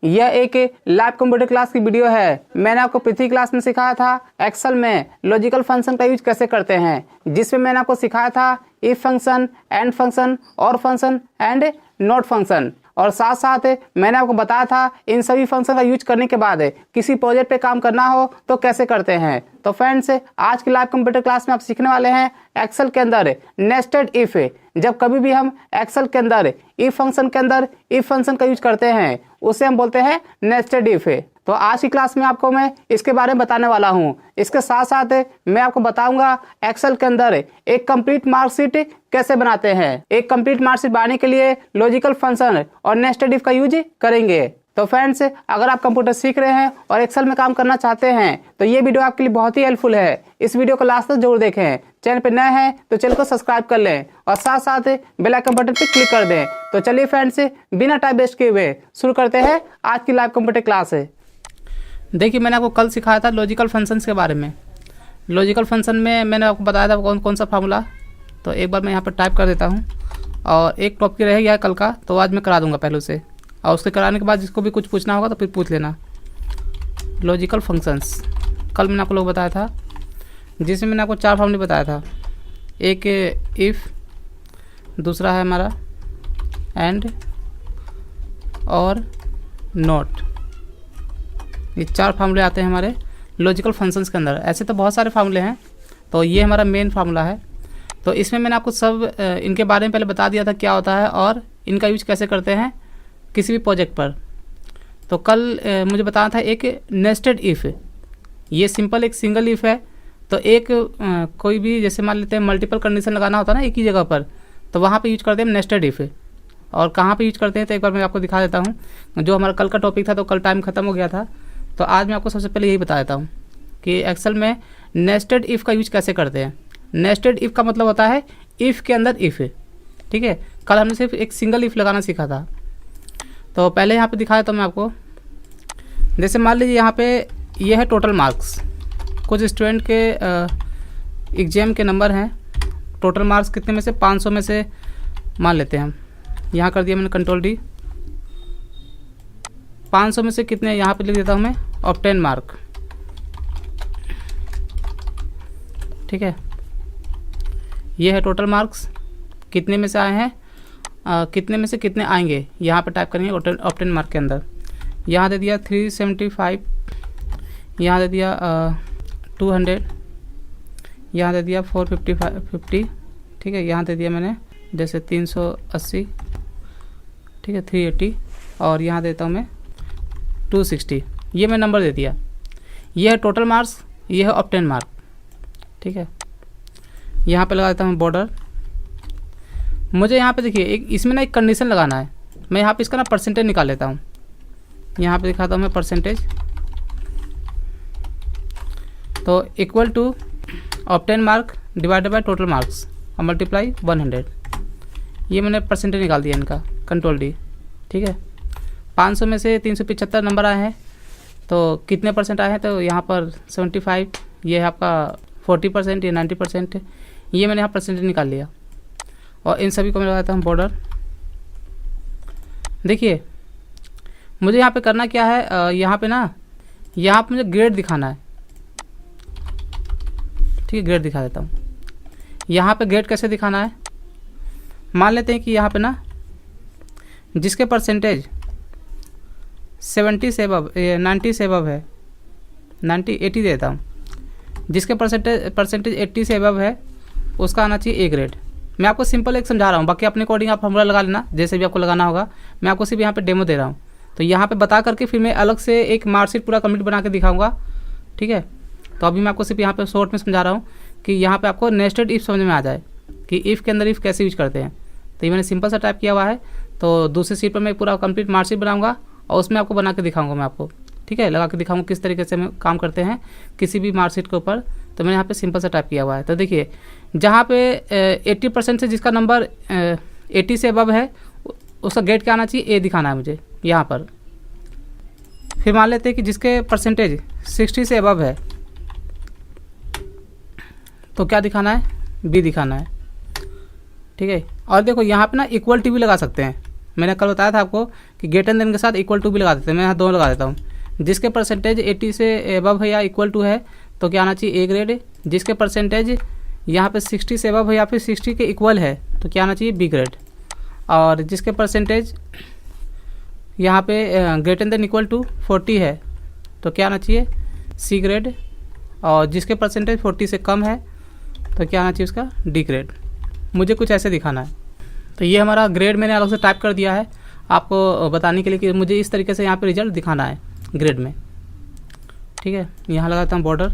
यह एक live computer class की वीडियो है। मैंने आपको पिछली क्लास में सिखाया था एक्सेल में लॉजिकल फंक्शन का यूज कैसे करते हैं, जिसमें मैंने आपको सिखाया था इफ फंक्शन, एंड फंक्शन, और फंक्शन एंड नॉट फंक्शन। और साथ साथ मैंने आपको बताया था इन सभी फंक्शन का यूज करने के बाद किसी प्रोजेक्ट पे काम करना हो तो कैसे करते हैं। तो फ्रेंड्स, आज की लाइव कंप्यूटर क्लास में आप सीखने वाले हैं एक्सेल के अंदर नेस्टेड इफ। जब कभी भी हम एक्सेल के अंदर इफ फंक्शन के अंदर इफ फंक्शन का यूज करते हैं उसे हम बोलते हैं नेस्टेड इफ। तो आज की क्लास में आपको मैं इसके बारे में बताने वाला हूं। इसके साथ साथ मैं आपको बताऊंगा एक्सेल के अंदर एक कंप्लीट मार्कशीट कैसे बनाते हैं। एक कंप्लीट मार्कशीट बनाने के लिए लॉजिकल फंक्शन और नेस्टेड इफ का यूज करेंगे। तो फ्रेंड्स, अगर आप कंप्यूटर सीख रहे हैं और एक्सेल में काम करना चाहते हैं तो ये वीडियो आपके लिए बहुत ही हेल्पफुल है। इस वीडियो को लास्ट तक जरूर देखें। चैनल पे नए हैं तो चैनल को सब्सक्राइब कर लें और साथ साथ बेल आइकन बटन पे क्लिक कर दें। तो चलिए फ्रेंड्स, बिना टाइम वेस्ट किए हुए शुरू करते हैं आज की लाइव कंप्यूटर क्लास। देखिए, मैंने आपको कल सिखाया था लॉजिकल फंक्शंस के बारे में। लॉजिकल फंक्शन में मैंने आपको बताया था कौन कौन सा फार्मूला। तो एक बार मैं यहाँ पर टाइप कर देता हूँ और एक टॉपिक रह गया है कल का, तो आज मैं करा दूँगा पहले से। और उसके कराने के बाद जिसको भी कुछ पूछना होगा तो फिर पूछ लेना। लॉजिकल फंक्शंस कल मैंने आपको लोग बताया था, जिसमें मैंने आपको 4 फार्मूले बताया था। एक इफ़, दूसरा है हमारा एंड और नॉट। ये 4 फार्मूले आते हैं हमारे लॉजिकल फंक्शंस के अंदर। ऐसे तो बहुत सारे फार्मूले हैं, तो ये हमारा मेन फार्मूला है। तो इसमें मैंने आपको सब इनके बारे में पहले बता दिया था क्या होता है और इनका यूज कैसे करते हैं किसी भी प्रोजेक्ट पर। तो कल मुझे बताना था एक नेस्टेड इफ़। ये सिंपल एक सिंगल इफ़ है। तो एक कोई भी, जैसे मान लेते हैं मल्टीपल कंडीशन लगाना होता है ना एक ही जगह पर, तो वहाँ पे यूज करते हैं नेस्टेड इफ़। और कहाँ पे यूज करते हैं तो एक बार मैं आपको दिखा देता हूँ। जो हमारा कल का टॉपिक था तो कल टाइम ख़त्म हो गया था, तो आज मैं आपको सबसे पहले यही बता देता हूँ कि एक्सेल में नेस्टेड इफ़ का यूज कैसे करते हैं। नेस्टेड इफ़ का मतलब होता है इफ़ के अंदर इफ़। ठीक है, कल हमने सिर्फ एक सिंगल इफ़ लगाना सीखा था। तो पहले यहाँ पे दिखाया था मैं आपको। जैसे मान लीजिए यहाँ पे ये है टोटल मार्क्स। कुछ स्टूडेंट के एग्जाम के नंबर हैं। टोटल मार्क्स कितने में से 500 में से मान लेते हैं हम। यहाँ कर दिया मैंने कंट्रोल डी। 500 में से कितने यहाँ पे लिख देता हूँ मैं ऑब्टेन मार्क। ठीक है, ये है टोटल मार्क्स कितने में से आए हैं, कितने में से कितने आएंगे यहाँ पे टाइप करेंगे ऑब्टेन मार्क के अंदर। यहाँ दे दिया 375, यहाँ दे दिया 200, यहाँ दे दिया 450। ठीक है, यहाँ दे दिया मैंने जैसे 380। ठीक है, 380 और यहाँ देता हूँ मैं 260। ये मैं नंबर दे दिया। ये है टोटल मार्क्स, ये है ऑब्टेन मार्क। ठीक है, यहाँ पे लगा देता हूँ बॉर्डर। मुझे यहाँ पे देखिए एक इसमें ना एक कंडीशन लगाना है। मैं यहाँ पे इसका ना परसेंटेज निकाल लेता हूँ। यहाँ पे दिखाता हूँ मैं परसेंटेज। तो equal to obtain mark divided by total marks और मल्टीप्लाई 100। ये मैंने परसेंटेज निकाल दिया इनका, कंट्रोल डी। ठीक है, 500 में से 375 नंबर आए हैं, तो कितने परसेंट आए हैं तो यहाँ पर 75। ये है आपका 40%, ये 90%। ये मैंने यहाँ परसेंटेज निकाल लिया और इन सभी को मैं लगाता हूँ बॉर्डर। देखिए, मुझे यहाँ पे करना क्या है, यहाँ पे ना यहाँ पे मुझे ग्रेड दिखाना है। ठीक है, ग्रेड दिखा देता हूँ। यहाँ पे ग्रेड कैसे दिखाना है, मान लेते हैं कि यहाँ पे ना जिसके परसेंटेज 70 से अबव 90 से अबव है, 80 देता हूँ। जिसके परसेंटेज 80 से अबव है उसका आना चाहिए ए ग्रेड। मैं आपको सिंपल एक समझा रहा हूँ, बाकी अपने अकॉर्डिंग आप फॉर्मूला लगा लेना जैसे भी आपको लगाना होगा। मैं आपको सिर्फ यहाँ पे डेमो दे रहा हूँ। तो यहाँ पे बता करके फिर मैं अलग से एक मार्कशीट पूरा कंप्लीट बना के दिखाऊंगा। ठीक है, तो अभी मैं आपको सिर्फ यहाँ पे शॉर्ट में समझा रहा हूँ कि यहाँ पे आपको नेस्टेड इफ़ समझ में आ जाए कि इफ़ के अंदर इफ़ कैसे यूज करते हैं। तो ये मैंने सिंपल सा टाइप किया हुआ है। तो दूसरी सीट पर मैं पूरा कंप्लीट मार्कशीट बनाऊँगा और उसमें आपको बना के दिखाऊँगा मैं आपको। ठीक है, लगा के दिखाऊँगा किस तरीके से हम काम करते हैं किसी भी मार्कशीट के ऊपर। तो मैंने यहाँ पे सिंपल सा टाइप किया हुआ है। तो देखिए, जहाँ पे 80% से जिसका नंबर 80 से अबव है उसका ग्रेड क्या आना चाहिए, ए दिखाना है मुझे यहाँ पर। फिर मान लेते हैं कि जिसके परसेंटेज 60 से अबव है तो क्या दिखाना है, बी दिखाना है। ठीक है, और देखो यहाँ पे ना इक्वल टी भी लगा सकते हैं। मैंने कल बताया था आपको कि ग्रेटर देन के साथ इक्वल टू भी लगा देते हैं, मैं यहाँ दोनों लगा देता हूँ। जिसके परसेंटेज 80 से एबव है या इक्वल टू है तो क्या आना चाहिए, ए ग्रेड। जिसके परसेंटेज यहाँ पे 60 से एबव है या फिर 60 के इक्वल है तो क्या आना चाहिए, बी ग्रेड। और जिसके परसेंटेज यहाँ पे ग्रेटर देन इक्वल टू 40 है तो क्या आना चाहिए, सी ग्रेड। और जिसके परसेंटेज 40 से कम है तो क्या आना चाहिए उसका, डी ग्रेड। मुझे कुछ ऐसे दिखाना है। तो ये हमारा ग्रेड मैंने अलग से टाइप कर दिया है आपको बताने के लिए कि मुझे इस तरीके से यहाँ पे रिजल्ट दिखाना है ग्रेड में। ठीक है, यहाँ लगाता हूँ बॉर्डर।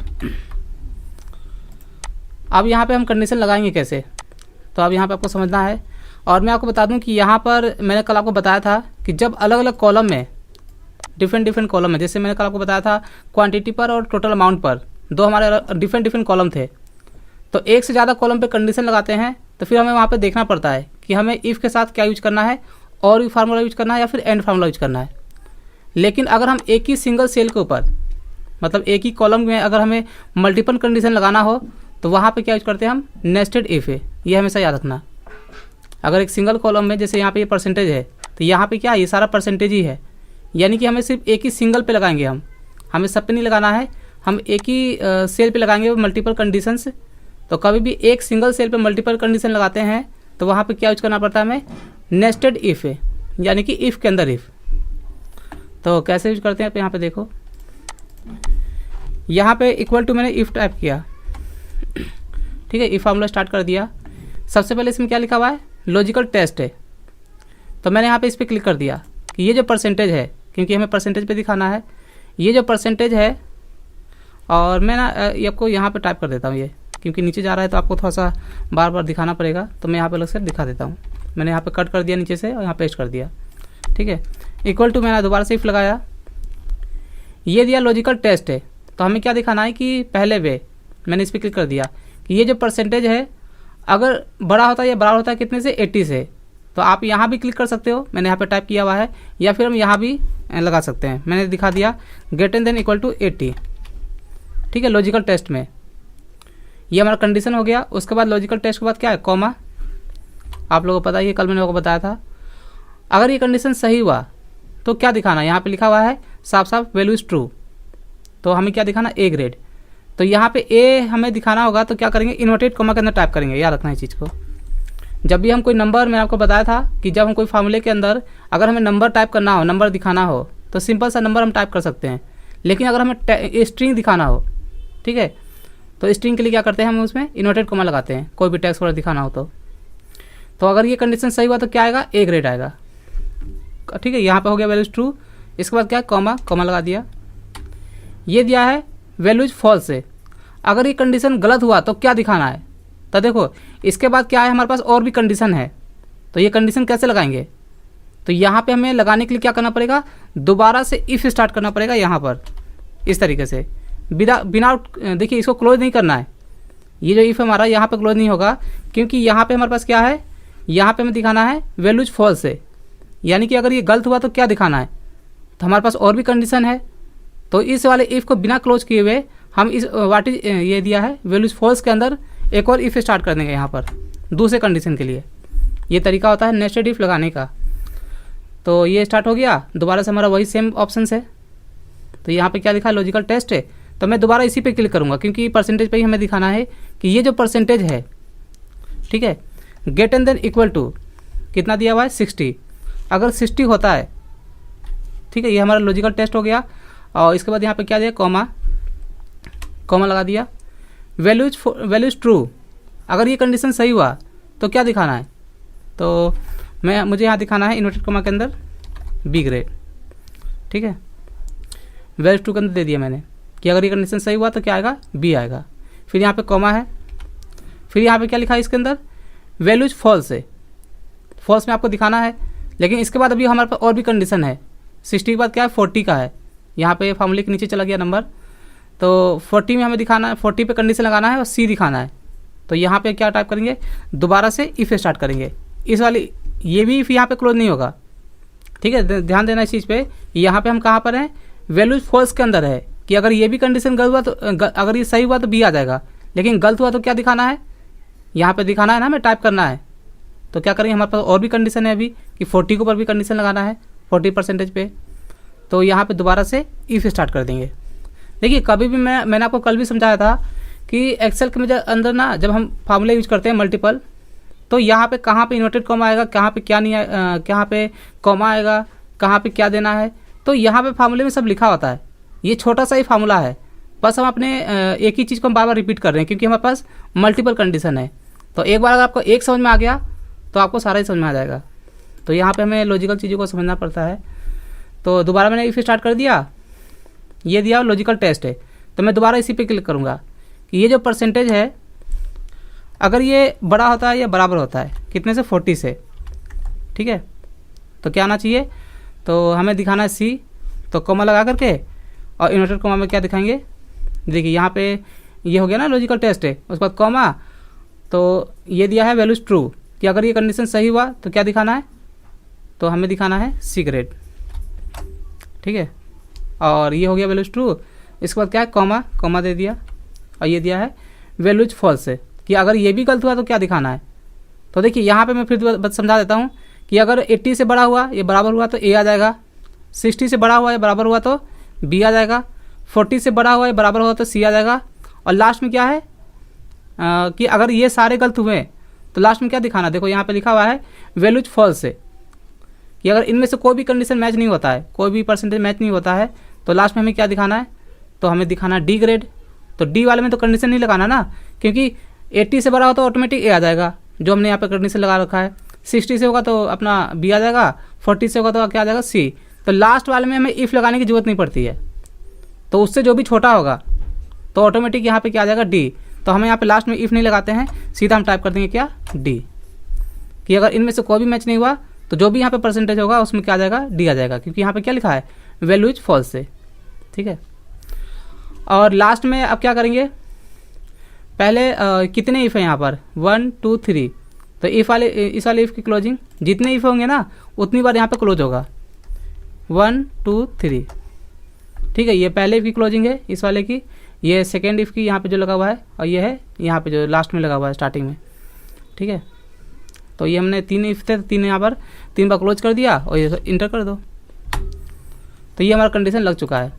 अब यहाँ पे हम कंडीशन लगाएंगे कैसे, तो अब यहाँ पे आपको समझना है। और मैं आपको बता दूँ कि यहाँ पर मैंने कल आपको बताया था कि जब अलग अलग कॉलम में डिफरेंट कॉलम में, जैसे मैंने कल आपको बताया था क्वांटिटी पर और टोटल अमाउंट पर, दो हमारे डिफरेंट कॉलम थे, तो एक से ज़्यादा कॉलम पे कंडीशन लगाते हैं तो फिर हमें वहाँ पे देखना पड़ता है कि हमें इफ़ के साथ क्या यूज करना है, और भी फार्मूला यूज करना है या फिर एंड फार्मूला यूज करना है। लेकिन अगर हम एक ही सिंगल सेल के ऊपर, मतलब एक ही कॉलम में अगर हमें मल्टीपल कंडीशन लगाना हो तो वहाँ पे क्या यूज करते हैं हम, नेस्टेड इफ़ है। ये हमेशा याद रखना। अगर एक सिंगल कॉलम में जैसे यहाँ पे ये परसेंटेज है तो यहाँ पे क्या, ये सारा परसेंटेज ही है, यानी कि हमें सिर्फ एक ही सिंगल पे लगाएंगे, हमें सब पे नहीं लगाना है, हम एक ही सेल पे लगाएंगे मल्टीपल कंडीशंस। तो कभी भी एक सिंगल सेल पे मल्टीपल कंडीशन लगाते हैं तो वहाँ पे क्या यूज करना पड़ता है हमें, नेस्टेड इफ़ है, यानी कि इफ़ के अंदर इफ़। तो कैसे यूज करते हैं आप यहाँ पे देखो, यहाँ पे इक्वल टू मैंने इफ़ टाइप किया, ठीक है, इफ़ फार्मूला स्टार्ट कर दिया। सबसे पहले इसमें क्या लिखा हुआ है, लॉजिकल टेस्ट है, तो मैंने यहाँ पे इस पर क्लिक कर दिया कि ये जो परसेंटेज है, क्योंकि हमें परसेंटेज पे दिखाना है, ये जो परसेंटेज है, और मैं ना ये आपको यहाँ पे टाइप कर देता हूँ, ये क्योंकि नीचे जा रहा है तो आपको थोड़ा सा बार बार दिखाना पड़ेगा, तो मैं यहाँ पे अलग से दिखा देता हूँ। मैंने यहाँ पे कट कर दिया नीचे से और यहाँ पेस्ट कर दिया, ठीक है। इक्वल टू मैंने दोबारा से इफ लगाया, ये दिया लॉजिकल टेस्ट है, तो हमें क्या दिखाना है कि पहले वे मैंने इस पर क्लिक कर दिया कि ये जो परसेंटेज है अगर बड़ा होता है या बराबर होता है कितने से, 80 से, तो आप यहाँ भी क्लिक कर सकते हो, मैंने यहाँ पे टाइप किया हुआ है, या फिर हम यहाँ भी लगा सकते हैं। मैंने दिखा दिया ग्रेटर देन इक्वल टू 80, ठीक है, लॉजिकल टेस्ट में। ये हमारा कंडीशन हो गया। उसके बाद लॉजिकल टेस्ट के बाद क्या है, कॉमा। आप लोगों को पता है, ये कल मैंने आपको बताया था। अगर ये कंडीशन सही हुआ तो क्या दिखाना, यहाँ पे लिखा हुआ है साफ साफ वैल्यू इज ट्रू, तो हमें क्या दिखाना, ए ग्रेड। तो यहाँ पे ए हमें दिखाना होगा तो क्या करेंगे, इन्वर्टेड कॉमा के अंदर टाइप करेंगे। याद रखना है इस चीज़ को। जब भी हम कोई नंबर, मैंने आपको बताया था कि जब हम कोई फार्मूले के अंदर अगर हमें नंबर टाइप करना हो, नंबर दिखाना हो, तो सिंपल सा नंबर हम टाइप कर सकते हैं। लेकिन अगर हमें स्ट्रिंग दिखाना हो, ठीक है, तो स्ट्रिंग के लिए क्या करते हैं, हम उसमें इन्वर्टेड कॉमा लगाते हैं, कोई भी टेक्स्ट वगैरह दिखाना हो तो अगर ये कंडीशन सही हुआ तो क्या आएगा, ए ग्रेड आएगा, ठीक है। यहाँ पे हो गया वैल्यूज ट्रू। इसके बाद क्या है, कॉमा लगा दिया। ये दिया है वैल्यूज फॉल्स है। अगर ये कंडीशन गलत हुआ तो क्या दिखाना है, तो देखो इसके बाद क्या है, हमारे पास और भी कंडीशन है, तो ये कंडीशन कैसे लगाएंगे, तो यहाँ पे हमें लगाने के लिए क्या करना पड़ेगा, दोबारा से इफ़ स्टार्ट करना पड़ेगा यहाँ पर, इस तरीके से बिना देखिए इसको क्लोज नहीं करना है। ये जो इफ़ हमारा यहाँ पे क्लोज नहीं होगा, क्योंकि यहाँ पे हमारे पास क्या है, यहाँ पे हमें दिखाना है वैल्यूज फॉल्स है, यानी कि अगर ये गलत हुआ तो क्या दिखाना है, तो हमारे पास और भी कंडीशन है। तो इस वाले इफ़ को बिना क्लोज किए हुए हम इस वाट इज ये दिया है वैल्यूज फॉल्स के अंदर एक और इफ़ स्टार्ट कर देंगे यहाँ पर दूसरे कंडीशन के लिए। ये तरीका होता है नेस्टेड इफ़ लगाने का। तो ये स्टार्ट हो गया, दोबारा से हमारा वही सेम ऑप्शन है। तो यहाँ पे क्या लिखा है, लॉजिकल टेस्ट है, तो मैं दोबारा इसी पे क्लिक करूँगा, क्योंकि परसेंटेज पे ही हमें दिखाना है कि ये जो परसेंटेज है, ठीक है, ग्रेटर देन इक्वल टू कितना दिया हुआ है, 60। अगर 60 होता है, ठीक है, ये हमारा लॉजिकल टेस्ट हो गया। और इसके बाद यहाँ पे क्या दिया, कॉमा लगा दिया। वैल्यूज ट्रू, अगर ये कंडीशन सही हुआ तो क्या दिखाना है, तो मुझे यहाँ दिखाना है इन्वर्टेड कॉमा के अंदर बी ग्रेड, ठीक है। वैल्यूज ट्रू के अंदर दे दिया मैंने कि अगर ये कंडीशन सही हुआ तो क्या आएगा, बी आएगा। फिर यहाँ पे कॉमा है, फिर यहाँ पे क्या लिखा है इसके अंदर, वैल्यूज फॉल्स है। फॉल्स में आपको दिखाना है, लेकिन इसके बाद अभी हमारे पास और भी कंडीशन है। 60 के बाद क्या है, 40 का है। यहाँ पे फार्मूले के नीचे चला गया नंबर, तो 40 में हमें दिखाना है, 40 पे कंडीशन लगाना है और सी दिखाना है। तो यहाँ पे क्या टाइप करेंगे, दोबारा से इफ़ स्टार्ट करेंगे। इस वाली ये भी इफ़ यहाँ पे क्लोज नहीं होगा, ठीक है, ध्यान देना इस चीज़ पे। यहाँ पे हम कहाँ पर हैं, वैल्यूज फॉल्स के अंदर है, कि अगर ये भी कंडीशन गलत हुआ तो अगर ये सही हुआ तो बी आ जाएगा, लेकिन गलत हुआ तो क्या दिखाना है, यहाँ पे दिखाना है ना, हमें टाइप करना है। तो क्या करेंगे, हमारे पास और भी कंडीशन है अभी कि 40 के ऊपर भी कंडीशन लगाना है 40% पे। तो यहाँ पे दोबारा से इफ़ स्टार्ट कर देंगे। देखिए कभी भी मैंने आपको कल भी समझाया था कि एक्सेल के अंदर ना जब हम फार्मूला यूज करते हैं मल्टीपल, तो यहाँ पे कहाँ पे इन्वर्टेड कॉमा आएगा, कहाँ पे क्या नहीं कहाँ पे कॉमा आएगा, कहाँ पे क्या देना है, तो यहाँ पे फार्मूले में सब लिखा होता है। ये छोटा सा ही फार्मूला है, बस हम अपने एक ही चीज़ को हम बार बार रिपीट कर रहे हैं क्योंकि हमारे पास मल्टीपल कंडीशन है। तो एक बार अगर आपको एक समझ में आ गया तो आपको सारा ही समझ में आ जाएगा। तो यहाँ पे हमें लॉजिकल चीज़ों को समझना पड़ता है। तो दोबारा मैंने इफ स्टार्ट कर दिया, ये दिया लॉजिकल टेस्ट है, तो मैं दोबारा इसी पे क्लिक करूँगा कि ये जो परसेंटेज है अगर ये बड़ा होता है या बराबर होता है कितने से, 40 से, ठीक है। तो क्या आना चाहिए, तो हमें दिखाना है सी, तो कॉमा लगा करके और इन्वर्टेड कॉमा में क्या दिखाएंगे, देखिए यहाँ पे ये हो गया ना लॉजिकल टेस्ट है, उसके बाद कॉमा, तो ये दिया है वैल्यूज ट्रू कि अगर ये कंडीशन सही हुआ तो क्या दिखाना है, तो हमें दिखाना है सी ग्रेड, ठीक है। और ये हो गया वैल्यूज ट्रू, इसके बाद क्या है कॉमा, कॉमा दे दिया, और ये दिया है वैल्यूज फॉल्स है कि अगर ये भी गलत हुआ तो क्या दिखाना है। तो देखिए यहाँ पे मैं फिर समझा देता हूँ कि अगर 80 से बड़ा हुआ या बराबर हुआ तो ए आ जाएगा, 60 से बड़ा हुआ या बराबर हुआ तो बी आ जाएगा, 40 से बड़ा हुआ या बराबर हुआ तो सी आ जाएगा, और लास्ट में क्या है कि अगर ये सारे गलत हुए तो लास्ट में क्या दिखाना, देखो यहाँ पे लिखा हुआ है वैल्यूज फॉल्स है कि अगर इनमें से कोई भी कंडीशन मैच नहीं होता है, कोई भी परसेंटेज मैच नहीं होता है, तो लास्ट में हमें क्या दिखाना है, तो हमें दिखाना डी ग्रेड। तो डी वाले में तो कंडीशन नहीं लगाना ना, क्योंकि 80 से बड़ा हो तो ऑटोमेटिक ए आ जाएगा जो हमने यहाँ पे कंडीशन लगा रखा है, 60 से होगा तो अपना बी आ जाएगा, 40 से होगा तो क्या आ जाएगा सी। तो लास्ट वाले में हमें इफ़ लगाने की जरूरत नहीं पड़ती है, तो उससे जो भी छोटा होगा तो ऑटोमेटिक यहाँ पे क्या आ जाएगा डी। तो हमें यहाँ पे लास्ट में इफ़ नहीं लगाते हैं, सीधा हम टाइप कर देंगे क्या डी, कि अगर इनमें से कोई भी मैच नहीं हुआ तो जो भी यहाँ पे परसेंटेज होगा उसमें क्या आ जाएगा डी आ जाएगा, क्योंकि यहाँ पे क्या लिखा है वैल्यूज फॉल्स से, ठीक है। और लास्ट में अब क्या करेंगे, पहले कितने इफ़ है यहाँ पर 1 2 3, तो इस वाले इफ़ की क्लोजिंग जितने इफ़ होंगे ना उतनी बार यहाँ पे क्लोज होगा 1 2 3, ठीक है। ये पहले इफ़ की क्लोजिंग है इस वाले की, ये सेकेंड इफ़ की यहाँ पे जो लगा हुआ है, और ये है यहाँ पे जो लास्ट में लगा हुआ है स्टार्टिंग में, ठीक है। तो ये हमने 3 इफ़ थे, 3 यहाँ पर 3 बार क्लोज कर दिया और ये इंटर कर दो, तो ये हमारा कंडीशन लग चुका है।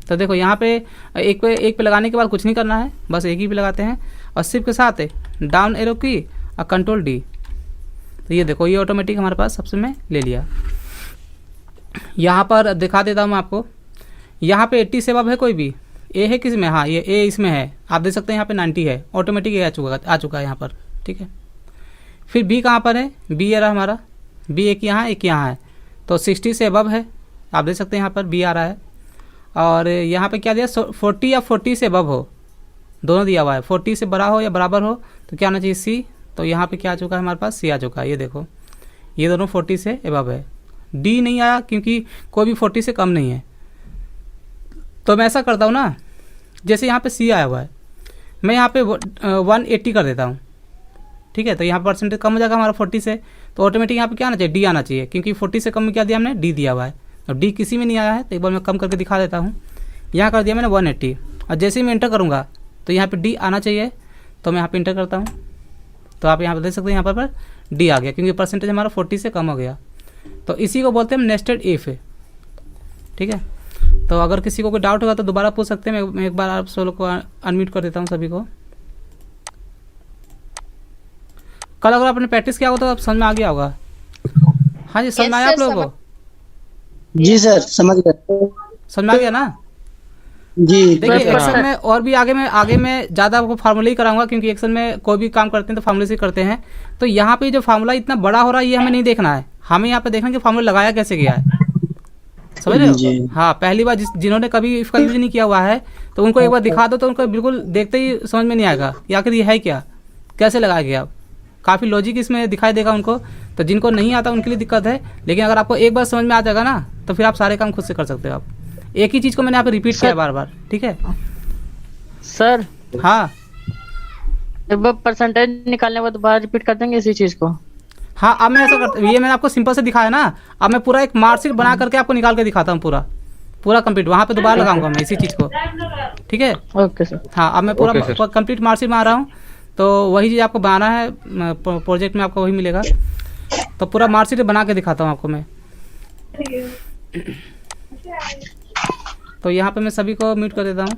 तो देखो यहाँ पे एक पे लगाने के बाद कुछ नहीं करना है, बस एक ही पे लगाते हैं और सिर्फ के साथ डाउन एरो की और कंट्रोल डी, तो ये देखो ये ऑटोमेटिक हमारे पास सबसे में ले लिया। यहाँ पर दिखा देता हूँ मैं आपको, यहाँ पे 80 से अब है कोई भी, ए है किस में, हाँ ये ए इसमें है, आप देख सकते हैं यहाँ पे 90 है, ऑटोमेटिक ए आ चुका है यहाँ पर, ठीक है। फिर बी कहाँ पर है, बी ये रहा हमारा, बी एक यहाँ है, तो 60 से अबव है, आप देख सकते हैं यहाँ पर बी आ रहा है। और यहाँ पे क्या दिया 40 या 40 से अबव हो, दोनों दिया हुआ है, 40 से बड़ा हो या बराबर हो तो क्या आना चाहिए सी, तो यहाँ पे क्या आ चुका है हमारे पास सी आ चुका है, ये देखो ये दोनों 40 से अबव है। डी नहीं आया क्योंकि कोई भी 40 से कम नहीं है। तो मैं ऐसा करता हूँ ना, जैसे यहाँ पे सी आया हुआ है मैं यहाँ पे 180 कर देता हूँ, ठीक है। तो यहाँ परसेंटेज कम हो जाएगा हमारा 40 से, तो ऑटोमेटिक यहाँ पे क्या आना चाहिए डी आना चाहिए, क्योंकि 40 से कम में क्या दिया हमने डी दिया हुआ है। अब डी किसी में नहीं आया है तो एक बार मैं कम करके दिखा देता हूँ, यहाँ कर दिया मैंने 180, और जैसे ही मैं इंटर करूँगा तो यहाँ पे डी आना चाहिए, तो मैं यहाँ पे इंटर करता हूँ, तो आप यहाँ पर देख सकते हैं यहाँ पर डी आ गया क्योंकि परसेंटेज हमारा 40 से कम हो गया। तो इसी को बोलते हैं नेस्टेड इफ, ठीक है। तो अगर किसी को कोई डाउट होगा तो दोबारा पूछ सकते हैं, मैं एक बार आप सब लोग को अनम्यूट कर देता हूँ सभी को। कल अगर आपने प्रैक्टिस किया होगा तो आप समझ में आ गया होगा। हाँ जी, समझ में आया आप लोगों को? जी सर समझ गए, समझ में आ गया ना जी। देखिए एक्सेल में और भी आगे में ज़्यादा आपको फार्मूला ही कराऊंगा, क्योंकि एक्सेल में कोई भी काम करते हैं तो फार्मूले से करते हैं। तो यहाँ पे जो फार्मूला इतना बड़ा हो रहा है ये हमें नहीं देखना है, हमें यहाँ पे देखना है कि फार्मूला लगाया कैसे गया है, समझ रहे हो? हाँ, पहली बार जिन्होंने कभी इसका यूज नहीं किया हुआ है तो उनको एक बार दिखा दो तो उनको बिल्कुल देखते ही समझ में नहीं आएगा कि आखिर ये है क्या, कैसे लगाया गया। काफ़ी लॉजिक इसमें दिखाई देगा उनको, तो जिनको नहीं आता उनके लिए दिक्कत है, लेकिन अगर आपको एक बार समझ में आ जाएगा ना तो फिर आप सारे काम खुद से कर सकते हो। आप एक ही चीज़ को मैंने यहाँ पे रिपीट किया बार बार, ठीक है सर? हाँ, एक बार परसेंटेज निकालने के बाद दोबारा रिपीट कर देंगे इसी चीज़ को? हाँ, अब मैं ऐसा करता हूँ, ये मैंने आपको सिंपल से दिखाया ना, अब मैं पूरा एक मार्कशीट बना करके आपको निकाल के दिखाता हूँ, पूरा कंप्लीट, वहाँ पे दोबारा लगाऊंगा मैं इसी चीज़ को, ठीक है? Okay sir. हाँ, अब मैं पूरा कंप्लीट मार्कशीट में आ रहा हूँ, तो वही चीज़ आपको बनाना है, प्रोजेक्ट में आपको वही मिलेगा। तो पूरा मार्कशीट बना के दिखाता हूँ आपको मैं। तो यहाँ पे मैं सभी को म्यूट कर देता हूँ।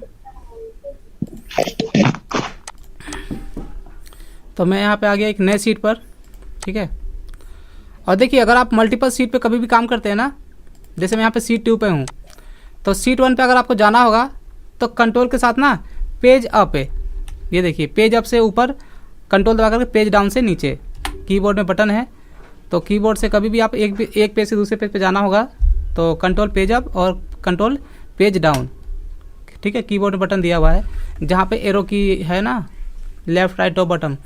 तो मैं यहाँ पे आ गया एक नए सीट पर, ठीक है। और देखिए, अगर आप मल्टीपल सीट पे कभी भी काम करते हैं ना, जैसे मैं यहाँ पे सीट 2 पे हूँ, तो सीट 1 पे अगर आपको जाना होगा तो कंट्रोल के साथ ना पेज अप है, ये देखिए पेज अप से ऊपर, कंट्रोल दबा करके पेज डाउन से नीचे, कीबोर्ड में बटन है। तो कीबोर्ड से कभी भी आप एक पेज से दूसरे पेज पे जाना होगा तो कंट्रोल पेज अप और कंट्रोल पेज डाउन, ठीक है। कीबोर्ड में बटन दिया हुआ है, जहाँ पे एरो की है ना, लेफ्ट राइट टॉप बटन,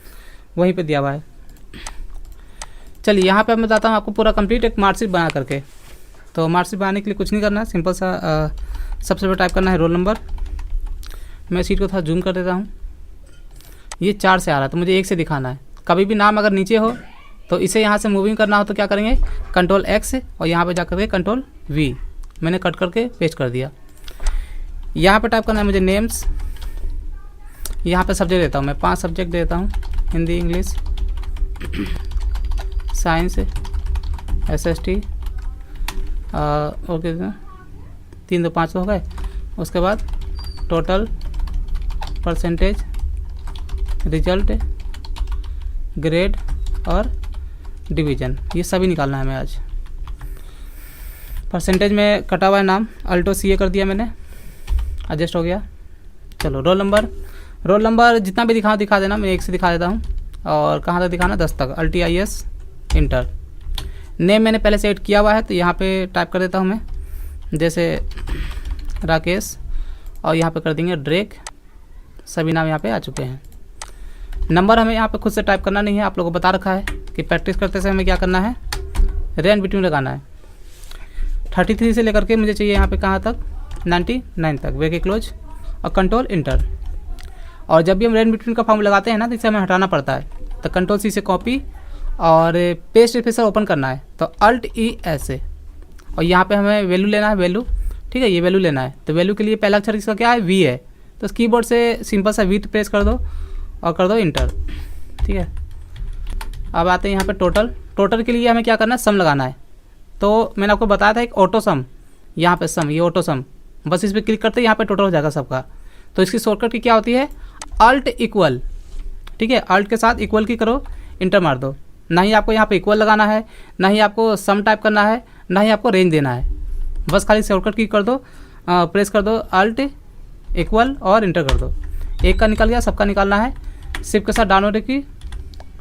वहीं पे दिया हुआ है। चलिए यहाँ पे मैं बताता हूँ आपको पूरा कंप्लीट एक मार्कशीट बना करके। तो मार्कशीट बनाने के लिए कुछ नहीं करना है, सिंपल सा सबसे पहले टाइप करना है रोल नंबर। मैं सीट को थोड़ा जूम कर देता हूँ। ये 4 से आ रहा है तो मुझे 1 से दिखाना है। कभी भी नाम अगर नीचे हो तो इसे यहाँ से मूविंग करना हो तो क्या करेंगे, कंट्रोल X और यहाँ पे जा करके कंट्रोल V, मैंने कट करके पेस्ट कर दिया। यहाँ पे टाइप करना है मुझे नेम्स। यहाँ पे सब्जेक्ट देता हूँ मैं, 5 सब्जेक्ट देता हूँ, हिंदी, इंग्लिश, साइंस, SST और कितना, 3 2 5 हो गए। उसके बाद टोटल, परसेंटेज, रिजल्ट, ग्रेड और डिवीज़न, ये सभी निकालना है हमें आज। परसेंटेज में कटा हुआ है नाम, अल्टो CA कर दिया मैंने, एडजस्ट हो गया। चलो रोल नंबर जितना भी दिखा देना, मैं 1 से दिखा देता हूँ। और कहाँ तक दिखाना, 10 तक, अल्टी IS इंटर। नेम मैंने पहले से ऐड किया हुआ है तो यहाँ पे टाइप कर देता हूँ मैं, जैसे राकेश, और यहाँ पे कर देंगे ड्रेक। सभी नाम यहाँ पे आ चुके हैं। नंबर हमें यहाँ पे खुद से टाइप करना नहीं है, आप लोगों को बता रखा है कि प्रैक्टिस करते समय हमें क्या करना है, रेन बिटवीन लगाना है। 33 से लेकर के मुझे चाहिए यहाँ पे कहाँ तक, 99 तक, वे के क्लोज और कंट्रोल इंटर। और जब भी हम रेन बिटवीन का फॉर्म लगाते हैं ना तो इसे हमें हटाना पड़ता है, तो कंट्रोल C से कॉपी और पेस्ट स्पेशल ओपन करना है तो अल्ट ES। और यहाँ पे हमें वैल्यू लेना है, वैल्यू, ठीक है, ये वैल्यू लेना है। तो वैल्यू के लिए पहला अक्षर इसका क्या है, V है, तो कीबोर्ड से सिंपल सा V प्रेस कर दो और कर दो इंटर, ठीक है। अब आते हैं यहाँ पे टोटल के लिए हमें क्या करना है, सम लगाना है। तो मैंने आपको बताया था एक ऑटो सम, यहाँ पे सम, ये ऑटो सम, बस इस पर क्लिक करते ही यहाँ पे टोटल हो जाएगा सबका। तो इसकी शॉर्टकट की क्या होती है, अल्ट इक्वल, ठीक है, अल्ट के साथ इक्वल की करो, इंटर मार दो। ना ही आपको यहाँ पे इक्वल लगाना है, ना ही आपको सम टाइप करना है, ना ही आपको रेंज देना है, बस खाली शॉर्टकट की कर दो, प्रेस कर दो अल्ट इक्वल और इंटर कर दो। एक का निकल गया, सबका निकालना है, शिफ्ट के साथ डाउन एरो की,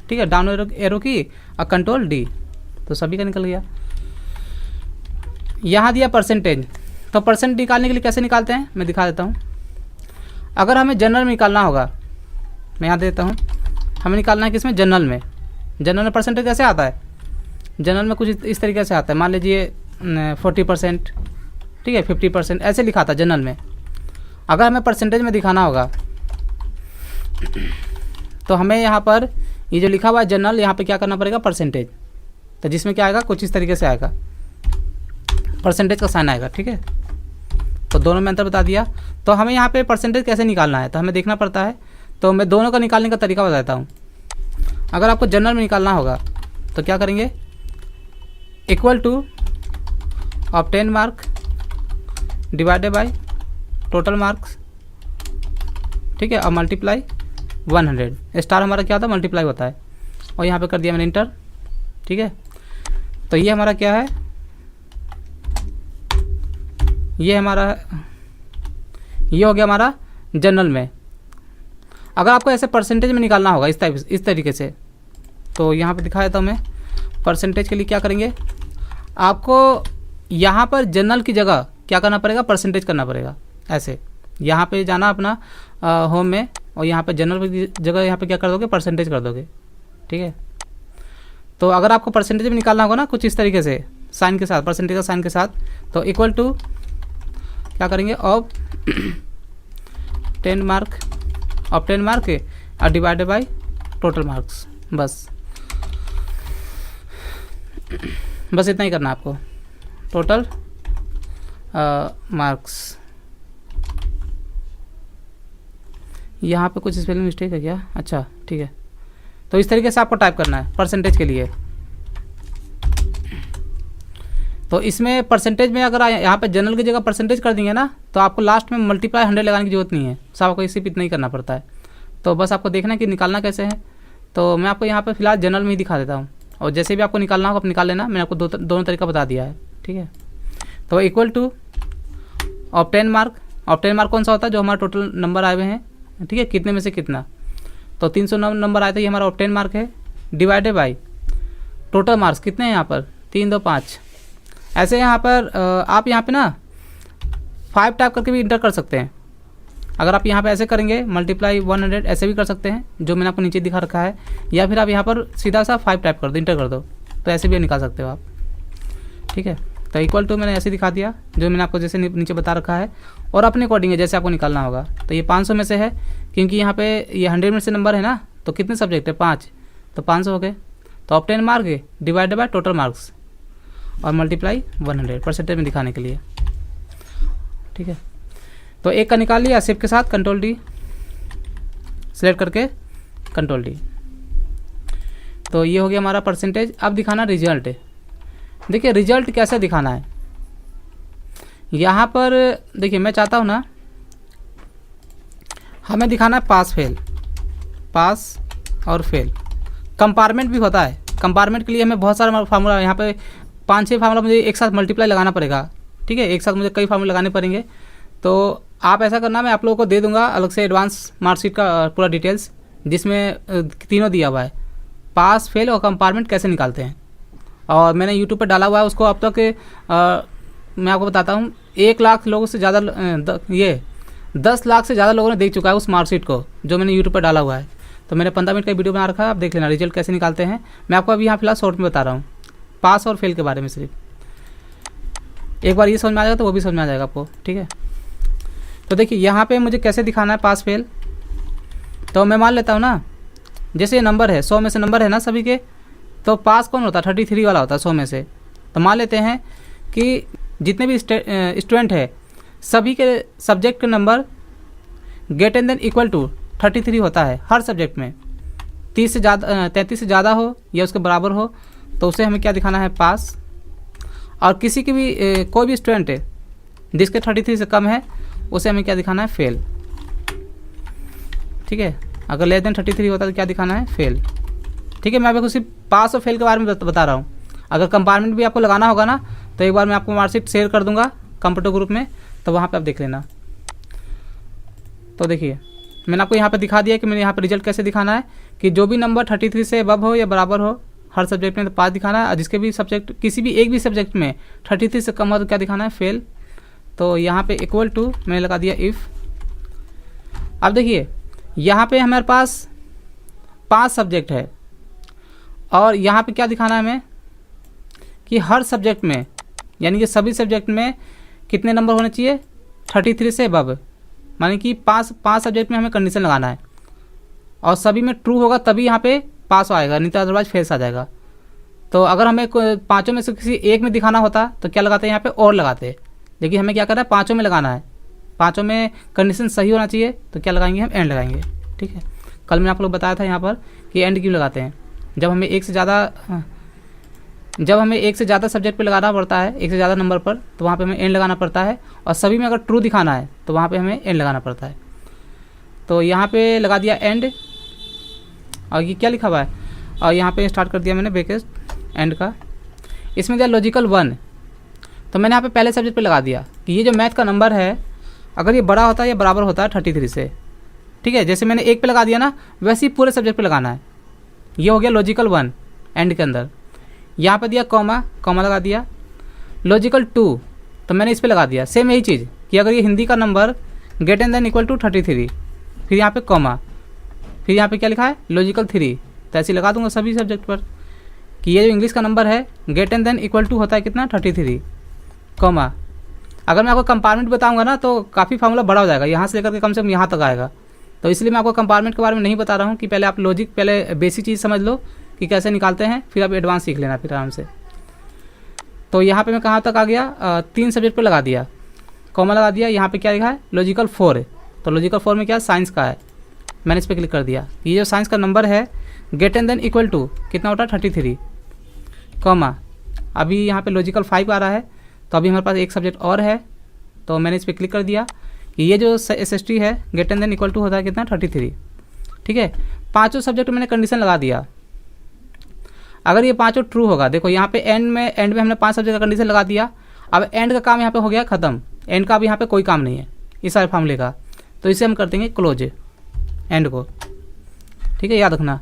ठीक है, डाउन एरो की और कंट्रोल D, तो सभी का निकल गया। यहाँ दिया परसेंटेज, तो परसेंट निकालने के लिए कैसे निकालते हैं मैं दिखा देता हूँ। अगर हमें जनरल में निकालना होगा, मैं यहाँ देता हूँ, हमें निकालना है किसमें, जनरल में। जनरल में परसेंटेज कैसे आता है, जनरल में कुछ इस तरीके से आता है, मान लीजिए 40%, ठीक है, 50%, ऐसे लिखा था जनरल में। अगर हमें परसेंटेज में दिखाना होगा तो हमें यहाँ पर ये जो लिखा हुआ है जनरल, यहाँ पे क्या करना पड़ेगा, परसेंटेज, तो जिसमें क्या आएगा, कुछ इस तरीके से आएगा, परसेंटेज का साइन आएगा, ठीक है। तो दोनों में अंतर बता दिया। तो हमें यहाँ पे परसेंटेज कैसे निकालना है तो हमें देखना पड़ता है, तो मैं दोनों का निकालने का तरीका बताता हूँ। अगर आपको जनरल में निकालना होगा तो क्या करेंगे, equal to obtain mark divided by total marks, ठीक है, और मल्टीप्लाई 100। स्टार हमारा क्या होता है, मल्टीप्लाई होता है, और यहाँ पे कर दिया मैंने इंटर, ठीक है। तो ये हमारा क्या है, ये हो गया हमारा जनरल में। अगर आपको ऐसे परसेंटेज में निकालना होगा इस तरीके से, तो यहाँ पे दिखा देता हूँ मैं। परसेंटेज के लिए क्या करेंगे, आपको यहाँ पर जनरल की जगह क्या करना पड़ेगा, परसेंटेज करना पड़ेगा। ऐसे यहाँ पे जाना अपना होम में, और यहाँ पे जनरल की जगह यहाँ पे क्या कर दोगे, परसेंटेज कर दोगे, ठीक है। तो अगर आपको परसेंटेज में निकालना होगा ना कुछ इस तरीके से, साइन के साथ, परसेंटेज का साइन के साथ, तो इक्वल टू क्या करेंगे, ऑफ 10 मार्क और डिवाइडेड बाय टोटल मार्क्स, बस इतना ही करना है आपको, टोटल मार्क्स। यहाँ पे कुछ स्पेलिंग मिस्टेक है क्या? अच्छा ठीक है, तो इस तरीके से आपको टाइप करना है परसेंटेज के लिए। तो इसमें परसेंटेज में अगर यहाँ पे जनरल की जगह परसेंटेज कर देंगे ना, तो आपको लास्ट में मल्टीप्लाई 100 लगाने की जरूरत नहीं है, सब आपको सिर्फ इतना ही करना पड़ता है। तो बस आपको देखना है कि निकालना कैसे है। तो मैं आपको यहाँ पे फिलहाल जनरल में ही दिखा देता हूँ, और जैसे भी आपको निकालना हो आप निकाल लेना। मैंने आपको दोनों तरीका बता दिया है, ठीक है। तो equal to obtain mark. Obtain mark कौन सा होता है? जो हमारा टोटल नंबर आए हुए हैं, ठीक है, कितने में से कितना। तो 309 नंबर आए थे, ये हमारा ऑब्टेन मार्क है, डिवाइडेड बाई टोटल मार्क्स कितने हैं यहाँ पर 3 2 5। ऐसे यहाँ पर आप यहाँ पे ना 5 टाइप करके भी इंटर कर सकते हैं। अगर आप यहाँ पे ऐसे करेंगे मल्टीप्लाई 100 ऐसे भी कर सकते हैं, जो मैंने आपको नीचे दिखा रखा है, या फिर आप यहाँ पर सीधा सा 5 टाइप कर दो, इंटर कर दो, तो ऐसे भी निकाल सकते हो आप, ठीक है। तो इक्वल टू मैंने ऐसे दिखा दिया, जो मैंने आपको जैसे नीचे बता रखा है, और अपने अकॉर्डिंग है जैसे आपको निकालना होगा। तो ये 500 में से है, क्योंकि यहाँ पे ये 100 में से नंबर है ना, तो कितने सब्जेक्ट है 5, तो 500 हो गए। तो obtain mark divided by total marks और मल्टीप्लाई 100 परसेंटेज में दिखाने के लिए, ठीक है। तो एक का निकाल लिया शिफ्ट के साथ, कंट्रोल डी सेलेक्ट करके कंट्रोल डी। तो ये हो गया हमारा परसेंटेज। अब दिखाना रिजल्ट। देखिए रिजल्ट कैसे दिखाना है, यहाँ पर देखिए मैं चाहता हूँ ना, हमें दिखाना है पास फेल, पास और फेल। कंपार्टमेंट भी होता है, कंपार्टमेंट के लिए हमें बहुत सारा फार्मूला, यहाँ पे 5-6 फार्मूला मुझे एक साथ मल्टीप्लाई लगाना पड़ेगा, ठीक है, एक साथ मुझे कई फार्मूले लगाने पड़ेंगे। तो आप ऐसा करना, मैं आप लोगों को दे दूंगा अलग से एडवांस मार्कशीट का पूरा डिटेल्स, जिसमें तीनों दिया हुआ है, पास फेल और कंपार्टमेंट कैसे निकालते हैं। और मैंने यूट्यूब पर डाला हुआ है उसको, अब तक मैं आपको बताता हूँ 1 लाख लोगों से ज़्यादा, ये 10 लाख से ज़्यादा लोगों ने देख चुका है उस मार्कशीट को, जो मैंने यूट्यूब पर डाला हुआ है। तो मैंने 15 मिनट का वीडियो बना रखा है, आप देख लेना रिजल्ट कैसे निकालते हैं। मैं आपको अभी यहाँ फिलहाल शॉर्ट में बता रहा हूँ पास और फेल के बारे में सिर्फ। एक बार ये समझ में आ जाएगा तो वो भी समझ में आ जाएगा आपको, ठीक है। तो देखिए यहाँ पे मुझे कैसे दिखाना है पास फेल। तो मैं मान लेता हूँ ना, जैसे ये नंबर है 100 में से नंबर है ना सभी के, तो पास कौन होता है 33 वाला होता है 100 में से। तो मान लेते हैं कि जितने भी स्टूडेंट है सभी के सब्जेक्ट के number greater than equal to 33 होता है हर सब्जेक्ट में। 33 से ज़्यादा हो या उसके बराबर हो, तो उसे हमें क्या दिखाना है पास। और किसी की भी कोई भी स्टूडेंट है जिसके 33 से कम है, उसे हमें क्या दिखाना है फेल, ठीक है। अगर लेस देन 33 होता है तो क्या दिखाना है फेल, ठीक है। मैं आपको सिर्फ पास और फेल के बारे में बता रहा हूँ। अगर कंपार्टमेंट भी आपको लगाना होगा ना, तो एक बार मैं आपको मार्कशीट शेयर कर दूंगा कंप्यूटर ग्रुप में, तो वहाँ पे आप देख लेना। तो देखिए मैंने आपको यहाँ पे दिखा दिया कि मैंने यहाँ पे रिजल्ट कैसे दिखाना है, कि जो भी नंबर 33 से अबव हो या बराबर हो हर सब्जेक्ट में, तो पास दिखाना है। और जिसके भी सब्जेक्ट, किसी भी एक भी सब्जेक्ट में 33 से कम हो तो क्या दिखाना है फेल। तो यहाँ पे इक्वल टू मैंने लगा दिया इफ़। अब देखिए यहाँ पे हमारे पास 5 सब्जेक्ट है, और यहाँ पे क्या दिखाना है हमें कि हर सब्जेक्ट में, यानी कि सभी सब्जेक्ट में कितने नंबर होने चाहिए 33 से अबव, माने कि 5 सब्जेक्ट में हमें कंडीशन लगाना है, और सभी में ट्रू होगा तभी यहाँ पे पास आएगा, नहीं तो अदरवाइज फेल्स आ जाएगा। तो अगर हमें 5 में से किसी एक में दिखाना होता तो क्या लगाते हैं यहाँ पे और लगाते, लेकिन हमें क्या करना है 5 में लगाना है। 5 में कंडीशन सही होना चाहिए, तो क्या लगाएंगे हम एंड लगाएंगे, ठीक है। कल मैंने आप लोग बताया था यहाँ पर कि एंड क्यों लगाते हैं, जब हमें एक से ज़्यादा सब्जेक्ट पे लगाना पड़ता है, एक से ज़्यादा नंबर पर, तो वहाँ पे हमें एंड लगाना पड़ता है। और सभी में अगर ट्रू दिखाना है तो वहाँ पे हमें एंड लगाना पड़ता है। तो यहाँ पे लगा दिया एंड, और ये क्या लिखा हुआ है, और यहाँ पे स्टार्ट कर दिया मैंने ब्रैकेट एंड का। इसमें दिया लॉजिकल 1, तो मैंने यहाँ पे पहले सब्जेक्ट पे लगा दिया कि ये जो मैथ का नंबर है अगर ये बड़ा होता है या बराबर होता है 33 से, ठीक है। जैसे मैंने एक पे लगा दिया ना, वैसे ही पूरे सब्जेक्ट पे लगाना है। ये हो गया लॉजिकल 1 एंड के अंदर। यहाँ पे दिया कॉमा, कॉमा लगा दिया। लॉजिकल 2, तो मैंने इस पे लगा दिया सेम यही चीज़ कि अगर ये हिंदी का number greater than equal to 33, फिर यहाँ पे कॉमा, फिर यहाँ पे क्या लिखा है लॉजिकल 3, तो ऐसे लगा दूंगा सभी सब्जेक्ट पर कि ये जो इंग्लिश का नंबर है ग्रेटर देन इक्वल टू होता है कितना 33, कॉमा। अगर मैं आपको कंपार्टमेंट बताऊंगा ना तो काफ़ी फार्मूला बड़ा हो जाएगा, यहाँ से लेकर के कम से कम यहाँ तक आएगा। तो इसलिए मैं आपको कंपार्टमेंट के बारे में नहीं बता रहा हूँ, कि पहले आप लॉजिक, पहले बेसिक चीज़ समझ लो कि कैसे निकालते हैं, फिर आप एडवांस सीख लेना फिर आराम से। तो यहाँ पे मैं कहाँ तक आ गया, 3 सब्जेक्ट पे लगा दिया, कॉमा लगा दिया। यहाँ पे क्या लिखा है लॉजिकल 4, तो लॉजिकल 4 में क्या साइंस का है, मैंने इस पर क्लिक कर दिया। ये जो साइंस का नंबर है get and then equal to कितना होता है 33, कॉमा अभी यहाँ पे लॉजिकल 5 आ रहा है, तो अभी हमारे पास एक सब्जेक्ट और है, तो मैंने इस पर क्लिक कर दिया कि ये जो SST है get and then equal to होता है कितना 33। ठीक है, पाँचों सब्जेक्ट मैंने कंडीशन लगा दिया। अगर ये पाँचों ट्रू होगा, देखो यहाँ पे एंड में हमने 5 सब्जेक्ट का कंडीशन लगा दिया। अब एंड का काम यहाँ पे हो गया ख़त्म, एंड का अब यहाँ पे कोई काम नहीं है इस सारे फार्मूले का, तो इसे हम कर देंगे क्लोज एंड को। ठीक है, याद रखना।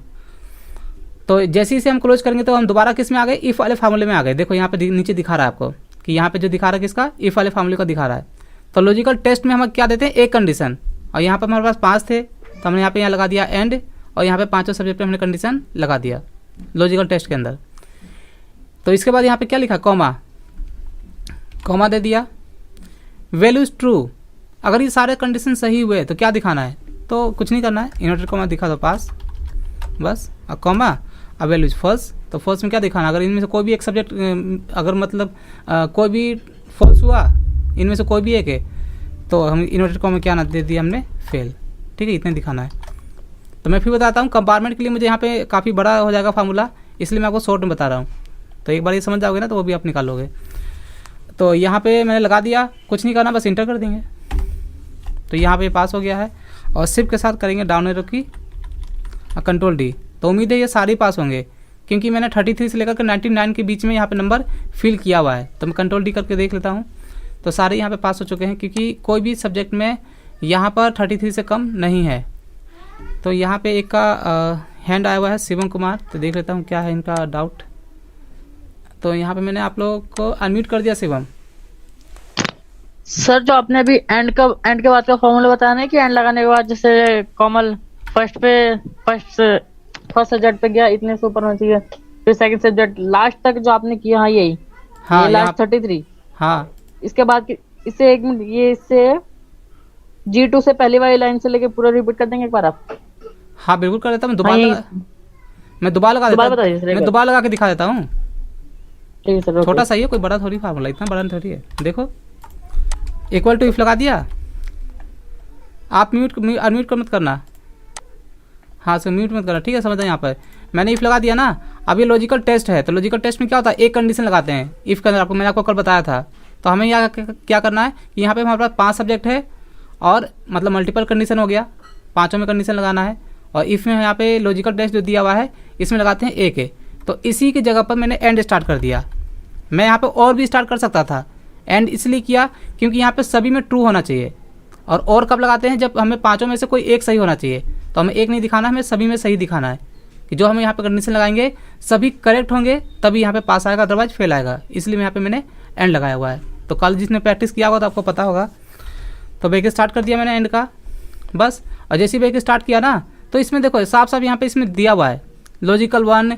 तो जैसे ही इसे हम क्लोज करेंगे तो हम दोबारा किस में आ गए, इफ़ वाले फार्मूले में आ गए। देखो यहाँ पे नीचे दिखा रहा है आपको कि यहाँ पे जो दिखा रहा है किसका, इफ़ वाले फार्मूले का दिखा रहा है। तो लॉजिकल टेस्ट में हम क्या देते हैं, एक कंडीशन, और यहाँ पर हमारे पास 5 थे, तो हमने यहाँ लगा दिया एंड, और यहाँ पे पाँचों सब्जेक्ट पे हमने कंडीशन लगा दिया लॉजिकल टेस्ट के अंदर। तो इसके बाद यहाँ पे क्या लिखा, कॉमा दे दिया, वैल्यूज ट्रू। अगर ये सारे कंडीशन सही हुए तो क्या दिखाना है, तो कुछ नहीं करना है, इन्वर्टेड कॉमा दिखा दो पास, बस। और कॉमा, अब वैल्यूज फॉल्स, तो फॉल्स में क्या दिखाना, अगर इनमें से कोई भी एक सब्जेक्ट अगर मतलब कोई भी फॉल्स हुआ, इनमें से कोई भी एक है, तो हम इन्वर्टेड कॉमा क्या ना दे दिया हमने, फेल। ठीक है, इतने दिखाना है। तो मैं फिर बताता हूँ, कंपार्टमेंट के लिए मुझे यहाँ पे काफ़ी बड़ा हो जाएगा फार्मूला, इसलिए मैं आपको शॉर्ट में बता रहा हूँ। तो एक बार ये समझ जाओगे ना, तो वो भी आप निकालोगे। तो यहाँ पे मैंने लगा दिया, कुछ नहीं करना, बस इंटर कर देंगे। तो यहाँ पे पास हो गया है, और शिफ्ट के साथ करेंगे डाउन एरो की कंट्रोल D। तो उम्मीद है ये सारे पास होंगे, क्योंकि मैंने 33 से लेकर के 99 के बीच में यहाँ पे नंबर फिल किया हुआ है। तो मैं कंट्रोल D करके देख लेता हूँ, तो सारे यहाँ पे पास हो चुके हैं, क्योंकि कोई भी सब्जेक्ट में यहाँ पर 33 से कम नहीं है। तो यहाँ पे एक का हैंड आया हुआ है, शिवम कुमार, तो देख लेता हूँ क्या है इनका डाउट। तो यहाँ पे मैंने आप लोगों को अनम्यूट कर दिया शिवम। सर जो आपने अभी एंड के बाद का फॉर्मूला बताया ना कि एंड लगाने के बाद जैसे कॉमल फर्स्ट सब्जेक्ट पे गया, इतने से ऊपर होना चाहिए, फिर सेकंड सब्जेक्ट लास्ट तक जो आपने किया, हाँ यही, हाँ ये लास्ट 33। हाँ, इसके बाद इससे एक मिनट, ये इससे G2 से पहली वाली लाइन से लेके पूरा रिपीट कर देंगे एक बार आप। हाँ बिल्कुल कर देता हूँ, मैं दोबारा लगा के दिखा देता हूँ। ठीक है सर, छोटा सा ही है, कोई बड़ा थोड़ी फार्मूला, इतना बड़ा थोड़ी है। देखो इक्वल टू इफ लगा दिया, आप अनम्यूट मत करना, हाँ सर म्यूट मत करना। ठीक है, समझ यहाँ पर मैंने इफ लगा दिया ना। अब ये लॉजिकल टेस्ट है, तो लॉजिकल टेस्ट में क्या होता है, एक कंडीशन लगाते हैं इफ के अंदर, मैंने आपको कल बताया था। तो हमें यहाँ क्या करना है कि यहाँ पे हमारे पास 5 सब्जेक्ट है, और मतलब मल्टीपल कंडीशन हो गया, पाँचों में कंडीशन लगाना है। और इफ में यहाँ पे लॉजिकल टेस्ट जो दिया हुआ है इसमें लगाते हैं एक है। तो इसी की जगह पर मैंने एंड स्टार्ट कर दिया। मैं यहाँ पे और भी स्टार्ट कर सकता था, एंड इसलिए किया क्योंकि यहाँ पे सभी में ट्रू होना चाहिए। और कब लगाते हैं, जब हमें पाँचों में से कोई एक सही होना चाहिए। तो हमें एक नहीं दिखाना, हमें सभी में सही दिखाना है कि जो हमें यहाँ पे कंडीशन लगाएंगे सभी करेक्ट होंगे, तभी यहाँ पे पास आएगा, अदरवाइज फेल आएगा। इसलिए यहाँ पे मैंने एंड लगाया हुआ है। तो कल जिसने प्रैक्टिस किया होगा तो आपको पता होगा। तो ब्रेक स्टार्ट कर दिया मैंने एंड का, बस। और जैसे ही ब्रेक स्टार्ट किया ना, तो इसमें देखो साफ साफ यहाँ पे इसमें दिया हुआ है लॉजिकल 1,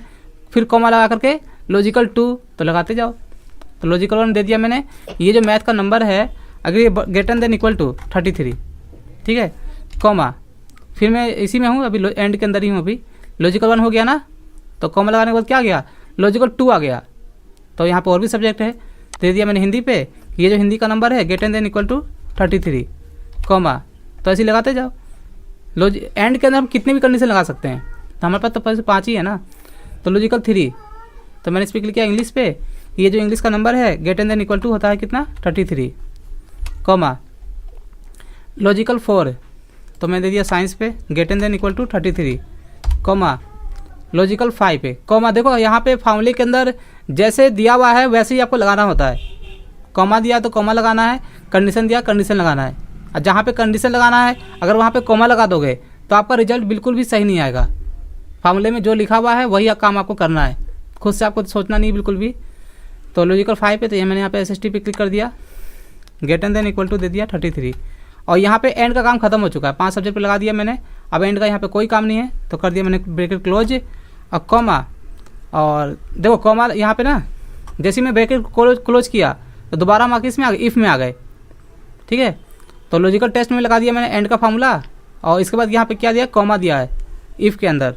फिर कॉमा लगा करके लॉजिकल 2, तो लगाते जाओ। तो लॉजिकल 1 दे दिया मैंने। ये जो मैथ का नंबर है, अगर ये ग्रेटर देन इक्वल टू 33, ठीक है, कॉमा, फिर मैं इसी में हूँ अभी, एंड के अंदर ही हूँ अभी। लॉजिकल 1 हो गया ना, तो कॉमा लगाने के बाद क्या आ गया, लॉजिकल 2 आ गया। तो यहाँ पर और भी सब्जेक्ट है, दे दिया मैंने हिंदी पे, ये जो हिंदी का नंबर है greater than equal to 33, comma. तो ऐसे लगाते जाओ। एंड के अंदर हम कितने भी कंडीशन लगा सकते हैं, तो हमारे पास तो 5 ही है ना। तो लॉजिकल 3, तो मैंने इस पर क्लिक किया इंग्लिश पे, ये जो इंग्लिश का नंबर है ग्रेटर देन इक्वल टू होता है कितना 33, कॉमा। लॉजिकल 4, तो मैंने दे दिया साइंस पे greater than equal to 33, comma. Logical 5 पे कॉमा। देखो यहाँ पे फार्मूले के अंदर जैसे दिया हुआ है वैसे ही आपको लगाना होता है। कॉमा दिया तो कॉमा लगाना है, कंडीशन दिया कंडीशन लगाना है। और जहाँ पे कंडीशन लगाना है अगर वहाँ पे कॉमा लगा दोगे तो आपका रिजल्ट बिल्कुल भी सही नहीं आएगा। फार्मूले में जो लिखा हुआ है वही काम आपको करना है, खुद से आपको सोचना नहीं बिल्कुल भी। तो लॉजिकल 5 पे, तो ये मैंने यहाँ पे SST पे क्लिक कर दिया, ग्रेटर देन इक्वल टू दे दिया 33। और यहाँ पे एंड का काम खत्म हो चुका है, 5 सब्जेक्ट पे लगा दिया मैंने। अब एंड का यहाँ पे कोई काम नहीं है, तो कर दिया मैंने ब्रैकेट क्लोज और कॉमा। और देखो कॉमा यहाँ पे ना, जैसे मैं ब्रैकेट क्लोज किया तो दोबारा हम किस में आ गए, इफ़ में आ गए, ठीक है। तो लॉजिकल टेस्ट में लगा दिया मैंने एंड का फार्मूला, और इसके बाद यहाँ पे क्या दिया, कॉमा दिया है इफ़ के अंदर।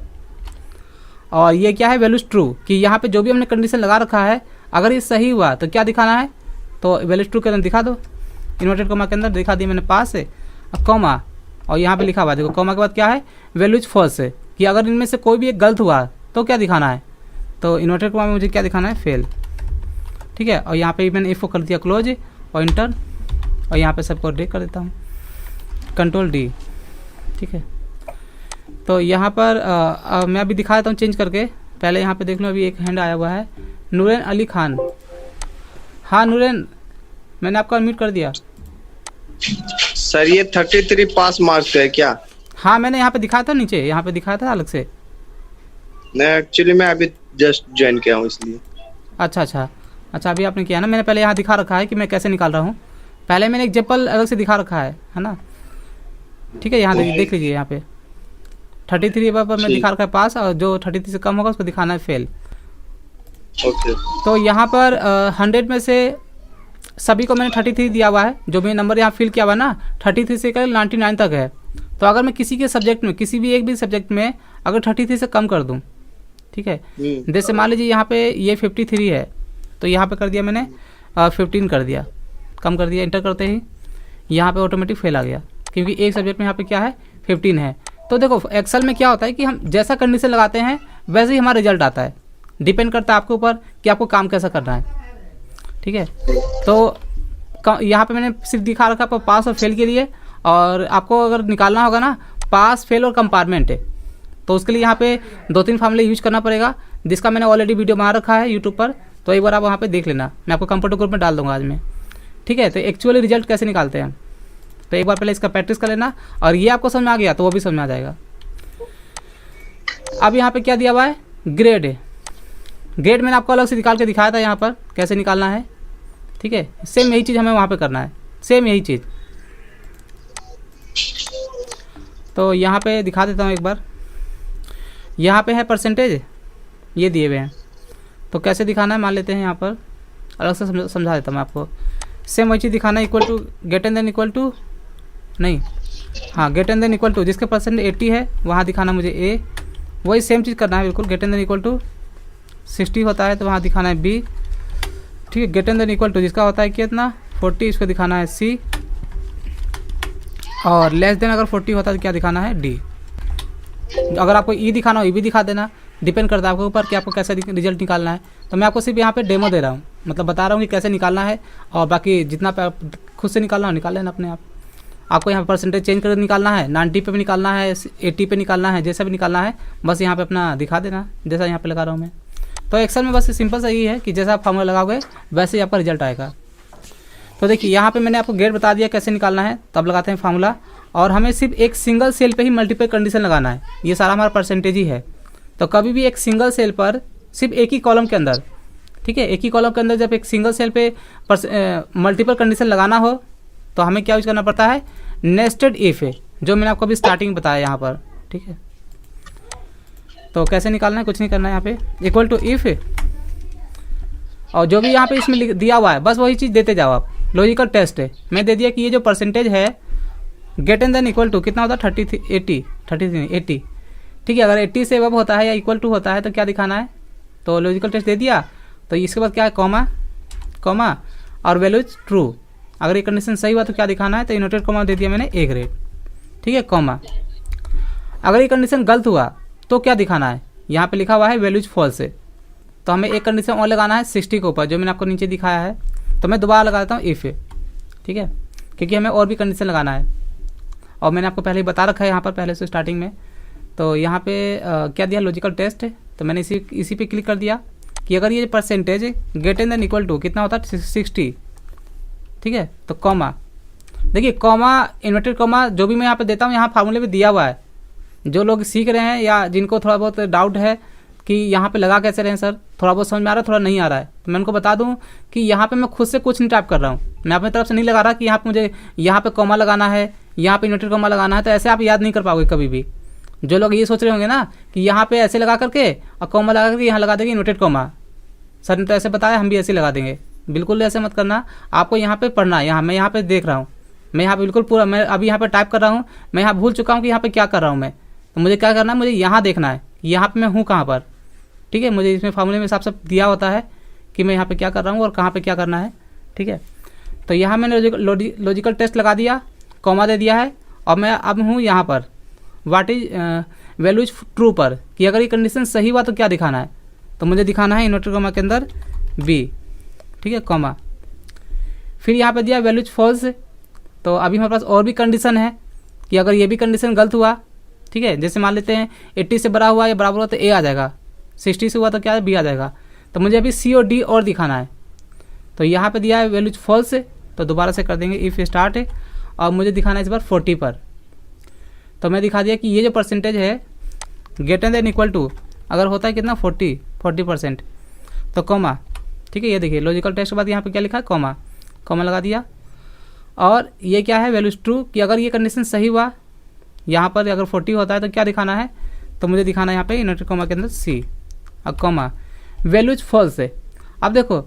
और ये क्या है, वैल्यूज ट्रू, कि यहाँ पे जो भी हमने कंडीशन लगा रखा है अगर ये सही हुआ तो क्या दिखाना है, तो वैल्यूज ट्रू के अंदर दिखा दो। इन्वर्टेड कॉमा के अंदर दिखा दिया मैंने पास है, कॉमा। और यहाँ पे लिखा हुआ है देखो कॉमा के बाद क्या है, वैल्यूज फॉल्स है, कि अगर इनमें से कोई भी एक गलत हुआ तो क्या दिखाना है, तो इन्वर्टेड कॉमा में मुझे क्या दिखाना है, फेल। ठीक है, और यहाँ पे मैंने इफ को कर दिया क्लोज और इंटर, और यहाँ पे सबको डी कर देता हूँ, कंट्रोल डी। ठीक है, तो यहाँ पर मैं अभी दिखा देता हूँ चेंज करके। पहले यहाँ पे देख लो, अभी एक हैंड आया हुआ है, नूरैन अली खान। हाँ नूरैन, मैंने आपको अनम्यूट कर दिया। सर ये 33 पास मार्क्स है क्या? हाँ मैंने यहाँ पे दिखाया था, नीचे यहाँ पे दिखाया था अलग से। नहीं एक्चुअली मैं अभी जस्ट ज्वाइन किया हूँ इसलिए। अच्छा, अभी आपने किया ना, मैंने पहले यहाँ दिखा रखा है कि मैं कैसे निकाल रहा हूँ। पहले मैंने एग्जाम्पल अलग से दिखा रखा है ना। ठीक है, यहाँ देख लीजिए, यहाँ पे 33 पर मैं दिखा रखा है पास, और जो 33 से कम होगा उसको दिखाना है फेल। ओके। तो यहाँ पर 100 में से सभी को मैंने 33 दिया हुआ है, जो भी नंबर यहाँ फिल किया हुआ है ना 33 से कर 99 तक है। तो अगर मैं किसी के सब्जेक्ट में, किसी भी एक भी सब्जेक्ट में अगर 33 से कम कर दूँ, ठीक है, जैसे मान लीजिए यहाँ पे ये 53 है, तो यहाँ पे कर दिया मैंने 15 कर दिया, कम कर दिया, इंटर करते ही यहाँ पे ऑटोमेटिक फेल आ गया, क्योंकि एक सब्जेक्ट में यहाँ पे क्या है 15 है। तो देखो एक्सेल में क्या होता है कि हम जैसा कंडीशन लगाते हैं वैसे ही हमारा रिजल्ट आता है, डिपेंड करता है आपके ऊपर कि आपको काम कैसा करना है। ठीक है, तो यहाँ पे मैंने सिर्फ दिखा रखा आपको पास और फेल के लिए, और आपको अगर निकालना होगा ना पास, फेल और कंपार्टमेंट है, तो उसके लिए यहाँ पे 2-3 फार्मूले यूज करना पड़ेगा, जिसका मैंने ऑलरेडी वीडियो बना रखा है यूट्यूब पर, तो एक बार आप वहाँ पे देख लेना, मैं आपको कंप्यूटर ग्रुप में डाल दूंगा आज में। ठीक है, तो एक्चुअली रिजल्ट कैसे निकालते हैं, तो एक बार पहले इसका प्रैक्टिस कर लेना, और ये आपको समझ में आ गया तो वो भी समझ में आ जाएगा। अब यहाँ पे क्या दिया हुआ है, ग्रेड है। ग्रेड मैंने आपको अलग से निकाल के दिखाया था यहाँ पर कैसे निकालना है। ठीक है, सेम यही चीज़ हमें वहाँ पे करना है, सेम यही चीज़। तो यहाँ पे दिखा देता हूँ एक बार, यहाँ पे है परसेंटेज, ये दिए हुए हैं, तो कैसे दिखाना है मान लेते हैं, यहाँ पर अलग से समझा देता हूँ मैं आपको। सेम वही चीज़ दिखाना है, equal to, get and then equal to, नहीं हाँ get and then equal to, जिसके परसेंट 80 है वहाँ दिखाना मुझे ए, वही सेम चीज़ करना है बिल्कुल। Get and then equal to 60 होता है तो वहाँ दिखाना है बी। ठीक है, get and then equal to जिसका होता है कितना 40, इसको दिखाना है सी, और लेस देन अगर 40 होता है तो क्या दिखाना है डी। अगर आपको ई दिखाना हो ई भी दिखा देना, डिपेंड करता है आपके ऊपर कि आपको कैसा रिजल्ट निकालना है। तो मैं आपको सिर्फ यहाँ पे डेमो दे रहा हूँ, मतलब बता रहा हूँ कि कैसे निकालना है, और बाकी जितना खुद से निकालना हो निकाल लेना अपने आप। आपको यहाँ परसेंटेज चेंज कर निकालना है, 90 पे भी निकालना है, 80 पे निकालना है, जैसा भी निकालना है बस यहाँ पे अपना दिखा देना, जैसा यहाँ पे लगा रहा हूँ मैं। तो एक्सेल में बस सिंपल सा यही है कि जैसा आप फार्मूला लगाओगे वैसे ही आपका रिजल्ट आएगा। तो देखिए यहाँ पे मैंने आपको ग्रेड बता दिया कैसे निकालना है, तब लगाते हैं फार्मूला, और हमें सिर्फ एक सिंगल सेल पे ही मल्टीपल कंडीशन लगाना है, ये सारा हमारा परसेंटेज ही है। तो कभी भी एक सिंगल सेल पर सिर्फ एक ही कॉलम के अंदर, ठीक है, एक ही कॉलम के अंदर जब एक सिंगल सेल पे मल्टीपल कंडीशन लगाना हो तो हमें क्या यूज करना पड़ता है, नेस्टेड इफ है, जो मैंने आपको अभी स्टार्टिंग बताया यहाँ पर। ठीक है, तो कैसे निकालना है, कुछ नहीं करना है, यहाँ पे इक्वल टू इफ है, और जो भी यहाँ पे इसमें दिया हुआ है बस वही चीज़ देते जाओ आप। लॉजिकल टेस्ट है, मैं दे दिया कि ये जो परसेंटेज है get and then equal to कितना होता है 80। ठीक है, अगर 80 से अब होता है या इक्वल टू होता है तो क्या दिखाना है, तो लॉजिकल टेस्ट दे दिया, तो इसके बाद क्या है कॉमा और वैल्यूज ट्रू। अगर ये कंडीशन सही हुआ तो क्या दिखाना है, तो इनवर्टेड कॉमा दे दिया मैंने ए ग्रेड। ठीक है, कॉमा। अगर ये कंडीशन गलत हुआ तो क्या दिखाना है, यहाँ पे लिखा हुआ है वैल्यूज फॉल्स है, तो हमें एक कंडीशन और लगाना है 60 के ऊपर, जो मैंने आपको नीचे दिखाया है। तो मैं दोबारा लगा देता हूँ इफ़, ठीक है, क्योंकि हमें और भी कंडीशन लगाना है, और मैंने आपको पहले ही बता रखा है यहाँ पर पहले से स्टार्टिंग में। तो यहाँ पे क्या दिया, लॉजिकल टेस्ट है, तो मैंने इसी पे क्लिक कर दिया कि अगर ये percentage get and then equal to कितना होता है 60। ठीक है, तो कॉमा, देखिए कॉमा, इन्वर्टेड कॉमा जो भी मैं यहाँ पे देता हूँ यहाँ फार्मूले में दिया हुआ है। जो लोग सीख रहे हैं या जिनको थोड़ा बहुत डाउट है कि यहाँ पे लगा कैसे रहे हैं सर, थोड़ा बहुत समझ में आ रहा है, थोड़ा नहीं आ रहा है, तो मैं उनको बता दूँ कि यहाँ पे मैं खुद से कुछ नहीं टाइप कर रहा हूँ, मैं अपनी तरफ से नहीं लगा रहा कि यहाँ पे मुझे यहाँ पे कॉमा लगाना है, यहाँ पे इन्वर्टेड कॉमा लगाना है, तो ऐसे आप याद नहीं कर पाओगे कभी भी। जो लोग ये सोच रहे होंगे ना कि यहाँ पे ऐसे लगा करके और कॉमा लगा करके यहाँ लगा देंगे इन्वर्टेड कॉमा, सर ने तो ऐसे बताया हम भी ऐसे लगा देंगे, बिल्कुल ऐसे मत करना। आपको यहाँ पे पढ़ना है, यहाँ मैं यहाँ पे देख रहा हूँ, मैं यहाँ बिल्कुल पूरा, मैं अभी यहाँ पे टाइप कर रहा हूँ, मैं यहाँ भूल चुका हूँ कि यहाँ पे क्या कर रहा हूँ मैं, तो मुझे क्या करना है, मुझे यहाँ देखना है यहाँ पे मैं हूँ कहाँ पर। ठीक है, मुझे इसमें फार्मूले में हिसाब से दिया होता है कि मैं यहाँ पे क्या कर रहा हूँ और कहाँ पे क्या करना है। ठीक है, तो यहाँ मैंने लॉजिकल टेस्ट लगा दिया, कॉमा दे दिया है, और मैं अब हूँ यहाँ पर what is value is true पर, कि अगर ये कंडीशन सही हुआ तो क्या दिखाना है, तो मुझे दिखाना है इन्वर्टेड कॉमा के अंदर बी, ठीक है, कॉमा। फिर यहाँ पे दिया वैल्यू इज फॉल्स, तो अभी हमारे पास और भी कंडीशन है कि अगर ये भी कंडीशन गलत हुआ, ठीक है, जैसे मान लेते हैं 80 से बड़ा हुआ या बराबर हुआ तो ए आ जाएगा, 60 से हुआ तो क्या है, बी आ जाएगा। तो मुझे अभी सी और डी और दिखाना है, तो यहाँ पे दिया है वैल्यू इज फॉल्स, तो दोबारा से कर देंगे इफ़ स्टार्ट, और मुझे दिखाना है इस बार 40 पर। तो मैं दिखा दिया कि ये जो परसेंटेज है ग्रेटर देन इक्वल टू, अगर होता है कितना 40%, तो कॉमा, ठीक है, ये देखिए लॉजिकल टेस्ट के बाद यहाँ पे क्या लिखा है, कॉमा, कॉमा लगा दिया। और ये क्या है, वैल्यूज ट्रू, कि अगर ये कंडीशन सही हुआ, यहाँ पर अगर 40 होता है तो क्या दिखाना है, तो मुझे दिखाना है यहाँ पे इन्वर्टेड कॉमा के अंदर सी, अब कॉमा वैल्यूज फॉल्स है। अब देखो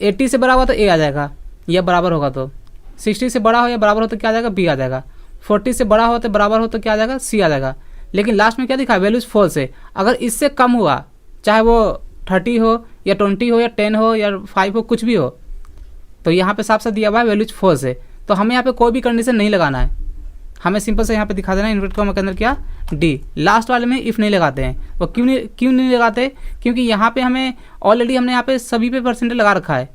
80 से बड़ा हुआ तो ए आ जाएगा, या बराबर होगा तो 60 से बड़ा हो या बराबर हो तो क्या आ जाएगा, बी आ जाएगा। 40 से बड़ा हो तो बराबर हो तो क्या आ जाएगा, सी आ जाएगा। लेकिन लास्ट में क्या दिखा, वैल्यूज फॉल्स है। अगर इससे कम हुआ, चाहे वो 30 हो या 20 हो या 10 हो या 5 हो, कुछ भी हो, तो यहाँ पे साफ साफ दिया हुआ है वैल्यूज फॉल्स है। तो हमें यहाँ पे कोई भी कंडीशन नहीं लगाना है, हमें सिंपल से यहाँ पे दिखा देना है इन्वर्टेड कॉमा के अंदर क्या, डी। लास्ट वाले में इफ़ नहीं लगाते हैं, वो क्यों नहीं लगाते, क्योंकि यहाँ पे हमें ऑलरेडी हमने यहाँ पे सभी पे परसेंटेज लगा रखा है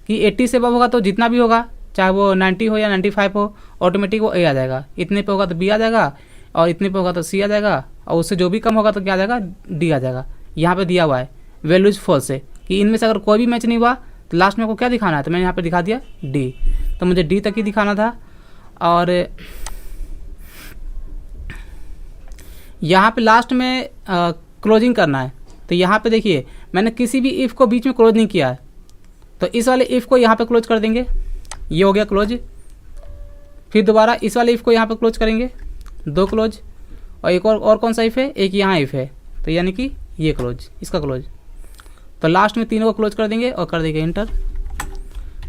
कि 80 से अब होगा तो जितना भी होगा, चाहे वो 90 हो या 95 हो, ऑटोमेटिक वो ए आ जाएगा, इतने पे होगा तो बी आ जाएगा, और इतने पे होगा तो सी आ जाएगा, और उससे जो भी कम होगा तो क्या आ जाएगा, डी आ जाएगा। यहाँ पे दिया हुआ है वैल्यूज फॉल्स है, कि इनमें से अगर कोई भी मैच नहीं हुआ तो लास्ट में को क्या दिखाना है, तो मैंने यहाँ पे दिखा दिया डी। तो मुझे डी तक ही दिखाना था। और यहाँ पे लास्ट में क्लोजिंग करना है, तो यहाँ पे देखिए मैंने किसी भी इफ़ को बीच में क्लोज नहीं किया है, तो इस वाले इफ़ को यहाँ पे क्लोज कर देंगे, ये हो गया क्लोज। फिर दोबारा इस वाले इफ़ को यहाँ पे क्लोज करेंगे, 2 क्लोज, और एक और कौन सा इफ़ है, एक यहाँ इफ़ है, तो यानी कि ये क्लोज, इसका क्लोज। तो लास्ट में तीनों को क्लोज कर देंगे और कर देंगे इंटर,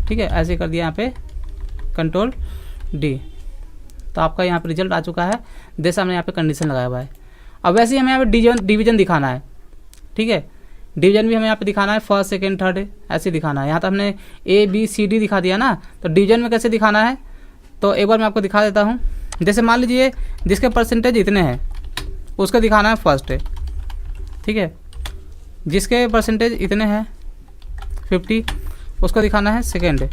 ठीक है, ऐसे कर दिया यहाँ पे कंट्रोल डी। तो आपका यहाँ पे रिजल्ट आ चुका है, जैसा हमने यहाँ पे कंडीशन लगाया हुआ है। अब वैसे ही हमें यहाँ पे डिवीजन दिखाना है, ठीक है, डिवीजन भी हमें यहाँ पे दिखाना है, फर्स्ट सेकंड थर्ड ऐसे दिखाना है। यहाँ तो हमने ए बी सी डी दिखा दिया ना, तो डिवीजन में कैसे दिखाना है, तो एक बार मैं आपको दिखा देता हूँ। जैसे मान लीजिए जिसके परसेंटेज इतने हैं उसका दिखाना है फर्स्ट, ठीक है, जिसके परसेंटेज इतने हैं 50 उसको दिखाना है सेकेंड,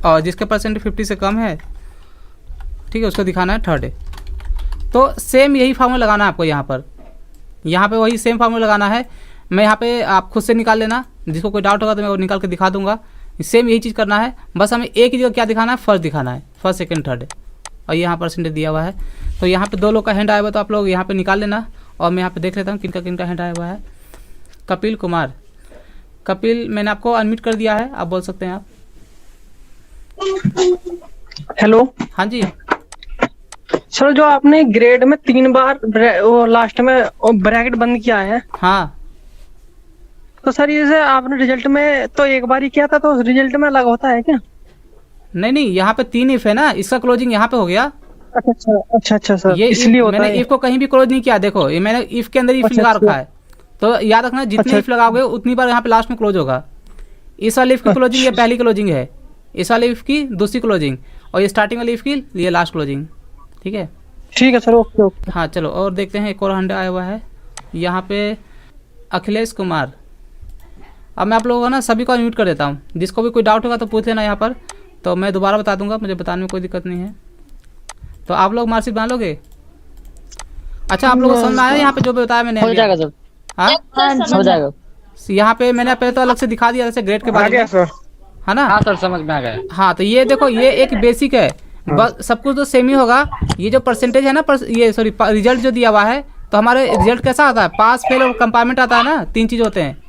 और जिसके परसेंटेज 50 से कम है, ठीक है, उसको दिखाना है थर्ड। तो सेम यही फार्मूला लगाना है आपको यहाँ पे वही सेम फार्मूला लगाना है। मैं यहाँ पे आप खुद से निकाल लेना, जिसको कोई डाउट होगा तो मैं वो निकाल के दिखा दूंगा। सेम यही चीज़ करना है, बस हमें एक ही जगह क्या दिखाना है, फर्स्ट दिखाना है, फर्स्ट सेकंड थर्ड, और यहाँ परसेंटेज दिया हुआ है। तो यहाँ पे 2 लोग का हैंड आया हुआ, तो आप लोग यहाँ पे निकाल लेना, और मैं यहाँ पे देख लेता हूँ किनका हैंड आया हुआ है। कपिल कुमार, कपिल मैंने आपको अनम्यूट कर दिया है, आप बोल सकते हैं आप। हेलो, हाँ जी, सर जो आपने ग्रेड में 3 बार वो लास्ट में ब्रैकेट बंद किया है, हाँ, तो सर ये से आपने रिजल्ट में तो एक बार ही किया था, तो रिजल्ट में अलग होता है क्या? नहीं, यहाँ पे 3 इफ है ना, इसका क्लोजिंग यहाँ पे हो गया। अच्छा सर, ये इसलिए होता मैंने है। इफ को कहीं भी क्लोज नहीं किया, देखो ये मैंने इफ के अंदर इफ लगा रखा है, तो याद रखना जितने इफ लगाओगे उतनी बार यहाँ पे लास्ट में क्लोज होगा। इस वाले इफ की क्लोजिंग ये पहली क्लोजिंग है, इस वाले इफ की दूसरी क्लोजिंग, और ये स्टार्टिंग वाली इफ की ये लास्ट क्लोजिंग, ठीक है। ठीक है सर, ओके। हाँ चलो, और देखते हैं एक और हंडा आया हुआ है यहाँ पे, अखिलेश कुमार। अब मैं आप लोगों को ना सभी को अनम्यूट कर देता हूँ, जिसको भी कोई डाउट होगा तो पूछ लेना यहाँ पर, तो मैं दोबारा बता दूंगा, मुझे बताने में कोई दिक्कत नहीं है। तो आप लोग मार्कशीट बना लोगे? अच्छा, आप लोगों को समझ में आया यहाँ पे जो भी बताया मैंने? हो जाएगा सर, हाँ हो जाएगा। यहाँ पे मैंने पहले तो अलग से दिखा दिया जैसे ग्रेड के बारे में, है ना? हाँ सर, समझ में आ गया। हाँ, तो ये देखो ये एक बेसिक है, बस सब कुछ तो सेम ही होगा। ये जो परसेंटेज है ना, ये सॉरी रिजल्ट जो दिया हुआ है, तो हमारे रिजल्ट कैसा आता है, पास फेल और कंपार्टमेंट आता है ना, 3 चीज होते हैं।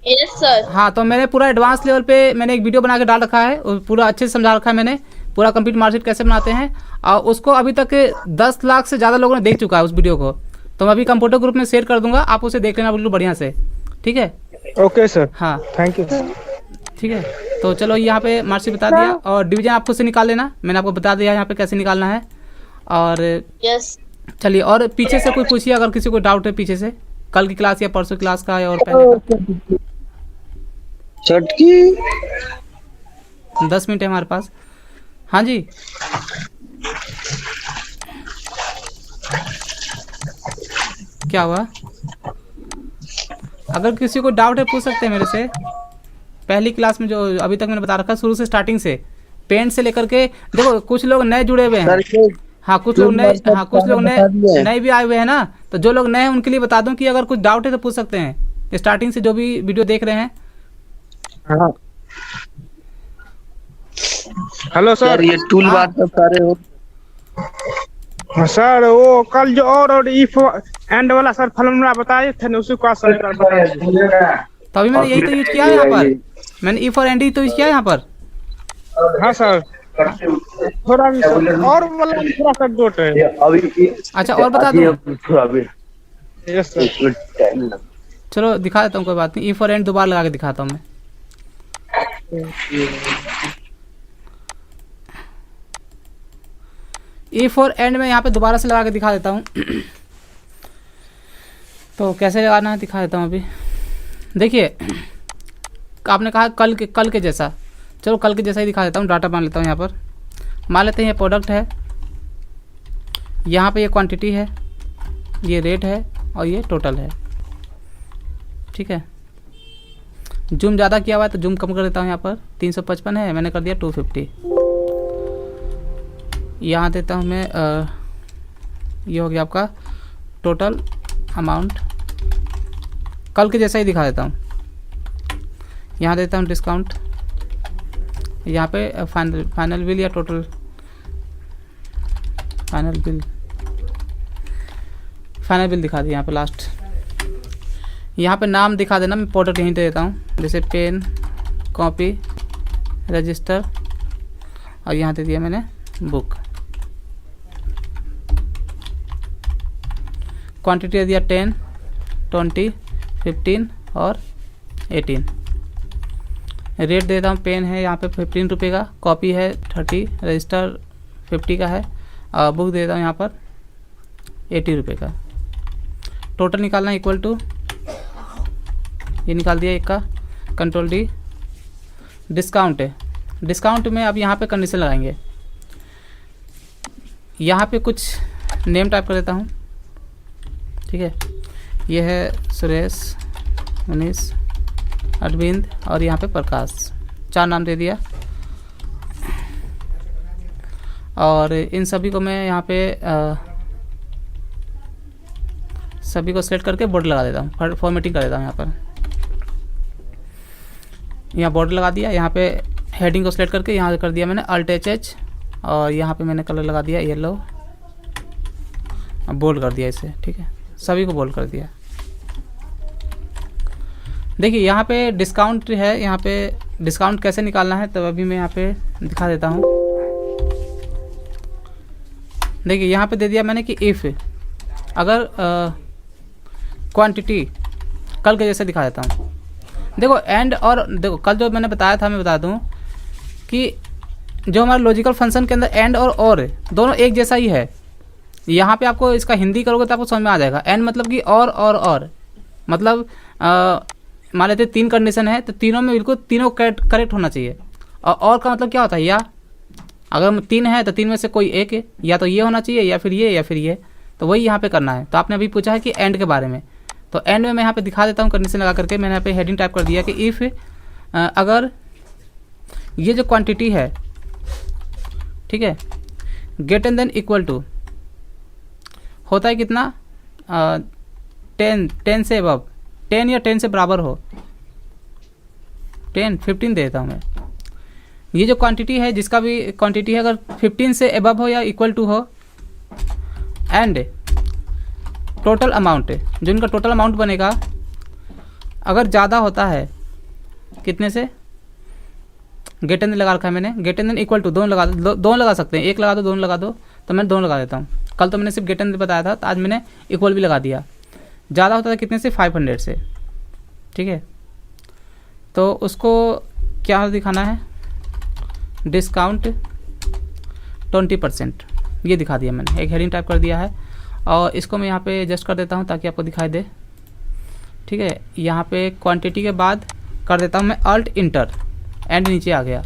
Yes sir. हाँ, तो मैंने पूरा एडवांस लेवल पे मैंने एक वीडियो बना के डाल रखा है, और पूरा अच्छे से समझा रखा है मैंने, पूरा कंप्लीट मार्कशीट कैसे बनाते हैं, और उसको अभी तक 10 लाख से ज़्यादा लोगों ने देख चुका है उस वीडियो को। तो मैं अभी कंप्यूटर ग्रुप में शेयर कर दूंगा, आप उसे देख लेना बिल्कुल बढ़िया से, ठीक है? ओके सर, हाँ थैंक यू। ठीक है, तो चलो यहाँ पे मार्कशीट बता दिया, और डिवीजन आप खुद से निकाल लेना, मैंने आपको बता दिया यहाँ पे कैसे निकालना है। और यस चलिए, और पीछे से कोई पूछिए अगर किसी को डाउट है पीछे से, कल की क्लास या परसों क्लास का या और पहले का। चटकी 10 मिनट है हमारे पास। हाँ जी, क्या हुआ? अगर किसी को डाउट है पूछ सकते हैं मेरे से। पहली क्लास में जो अभी तक मैंने बता रखा शुरू से स्टार्टिंग से पेंट से लेकर के, देखो कुछ लोग नए जुड़े हुए हैं। सर ये हाँ कुछ लोग नए, हाँ कुछ लोग नए बता दिया है। नए भी आए हुए हैं ना, तो जो लोग नए हैं उनके लिए बता दूं कि अगर कुछ डाउट है तो पूछ सकते हैं स्टार्टिंग से जो भी वीडियो देख रहे हैं। हाँ हेलो सर, सर। ये टूल बार तो सारे हो। सर वो कल जो और इफ एंड वाला सर फॉर्मूला बताए थे ना, उसी का सर बताया। तो अभी मैंने यही तो यूज किया है यहाँ पर, मैंने ई फॉर एंड तो यूज किया है यहाँ पर। हाँ सर, थोड़ा भी सर, और वाला थोड़ा सा डोट है। अच्छा और बता दूं? Yes sir. चलो दिखा देता हूँ, कोई बात नहीं। ई फॉर एंड दोबारा लगा के दिखाता हूँ मैं। ई फॉर एंड में यहाँ पे दोबारा से लगा के दिखा देता हूँ। तो कैसे लगाना है दिखा देता हूँ अभी। देखिए आपने कहा कल के जैसा, चलो कल के जैसा ही दिखा देता हूँ। डाटा मान लेता हूँ यहाँ पर, मान लेते हैं ये प्रोडक्ट है, यहाँ पे ये क्वांटिटी है, ये रेट है और ये टोटल है। ठीक है, जूम ज़्यादा किया हुआ है तो जूम कम कर देता हूँ। यहाँ पर 355 है, मैंने कर दिया 250। यहाँ देता हूँ मैं ये हो गया आपका टोटल अमाउंट, कल के जैसा ही दिखा देता हूँ। यहाँ देता हूँ डिस्काउंट, यहाँ पे फाइनल बिल या टोटल फाइनल बिल दिखा दिया यहाँ पे लास्ट। यहाँ पे नाम दिखा देना, मैं प्रोडक्ट यहीं दे देता हूँ, जैसे पेन, कॉपी, रजिस्टर, और यहाँ दे दिया मैंने बुक। क्वांटिटी दे दिया 10, 20, 15 और 18। रेट देता हूँ, पेन है यहाँ पे 15 रुपये का, कॉपी है 30, रजिस्टर 50 का है, और बुक देता हूँ यहाँ पर 80 रुपये का। टोटल निकालना इक्वल टू, ये निकाल दिया एक का, कंट्रोल डी। डिस्काउंट है, डिस्काउंट में अब यहाँ पे कंडीशन लगाएंगे। यहाँ पे कुछ नेम टाइप कर देता हूँ। ठीक है, ये है सुरेश, मनीष, अरविंद और यहाँ पे प्रकाश, 4 नाम दे दिया। और इन सभी को मैं यहाँ पे सभी को सेलेक्ट करके बॉर्डर लगा देता हूँ, फॉर्मेटिंग कर देता हूँ। यहाँ पर यहाँ बॉर्डर लगा दिया। यहाँ पे हेडिंग को सेलेक्ट करके यहाँ कर दिया मैंने Alt H, और यहाँ पे मैंने कलर लगा दिया येलो, बोल्ड कर दिया इसे। ठीक है, सभी को बोल्ड कर दिया। देखिए यहाँ पे डिस्काउंट है, यहाँ पे डिस्काउंट कैसे निकालना है तो अभी मैं यहाँ पे दिखा देता हूँ। देखिए यहाँ पे दे दिया मैंने कि इफ़, अगर क्वांटिटी कल के जैसे दिखा देता हूँ। देखो एंड और देखो कल जो मैंने बताया था, मैं बता दूँ कि जो हमारा लॉजिकल फंक्शन के अंदर एंड और दोनों एक जैसा ही है। यहाँ पे आपको इसका हिंदी करोगे तो आपको समझ में आ जाएगा। एंड मतलब कि और मतलब मान लेते 3 कंडीशन है तो तीनों में बिल्कुल तीनों करेक्ट होना चाहिए। और का मतलब क्या होता है, या अगर 3 है तो 3 में से कोई एक है, या तो ये होना चाहिए या फिर ये, तो वही यहाँ पे करना है। तो आपने अभी पूछा है कि एंड के बारे में, तो एंड में मैं यहाँ पे दिखा देता हूँ कंडीशन लगा करके। मैंने यहाँ पे हेडिंग टाइप कर दिया कि इफ़ अगर ये जो क्वांटिटी है, ठीक है, get and then equal to होता है कितना, 10 से अबव, 10 या 10 से बराबर हो, 10, 15 देता हूँ मैं। ये जो क्वांटिटी है, जिसका भी क्वांटिटी है, अगर 15 से अबव हो या इक्वल टू हो, एंड टोटल अमाउंट, जो इनका टोटल अमाउंट बनेगा अगर ज़्यादा होता है, कितने से, गेट एंड लगा रखा है मैंने, गेट एंड इक्वल टू, दोनों लगा दो, दोनों लगा सकते हैं, एक लगा दो, दोनों लगा दो, तो मैं दोनों लगा देता हूँ। कल तो मैंने सिर्फ गेट एंड बताया था, तो आज मैंने इक्वल भी लगा दिया। ज़्यादा होता था कितने से, 500 से। ठीक है, तो उसको क्या दिखाना है, डिस्काउंट 20%, ये दिखा दिया मैंने, एक हेडिंग टाइप कर दिया है। और इसको मैं यहाँ पे एडजस्ट कर देता हूँ ताकि आपको दिखाई दे। ठीक है, यहाँ पे क्वांटिटी के बाद कर देता हूँ मैं Alt इंटर, एंड नीचे आ गया,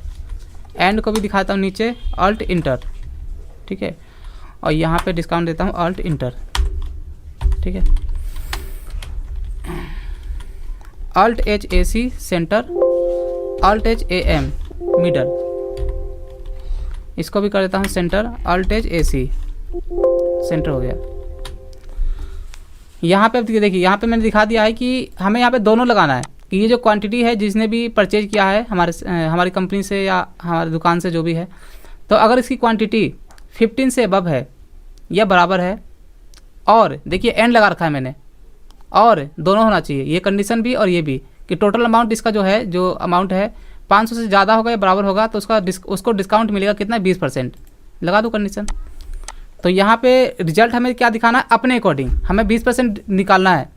एंड को भी दिखाता हूँ नीचे Alt इंटर। ठीक है, और यहाँ पे डिस्काउंट देता हूँ Alt इंटर। ठीक है, Alt-H-AC सेंटर, Alt-H-AM मिडल, इसको भी कर देता हूँ सेंटर, Alt-H-AC सेंटर हो गया। यहाँ पे देखिए, यहाँ पे मैंने दिखा दिया है कि हमें यहाँ पे दोनों लगाना है कि ये जो क्वांटिटी है जिसने भी परचेज किया है हमारी कंपनी से या हमारी दुकान से जो भी है, तो अगर इसकी क्वांटिटी 15 से अबव है या बराबर है, और देखिए एंड लगा रखा है मैंने, और दोनों होना चाहिए, ये कंडीशन भी और ये भी, कि टोटल अमाउंट इसका जो है, जो अमाउंट है 500 से ज़्यादा होगा या बराबर होगा तो उसको डिस्काउंट मिलेगा कितना, 20%। लगा दो कंडीशन। तो यहाँ पे रिजल्ट हमें क्या दिखाना है, अपने अकॉर्डिंग हमें 20% निकालना है।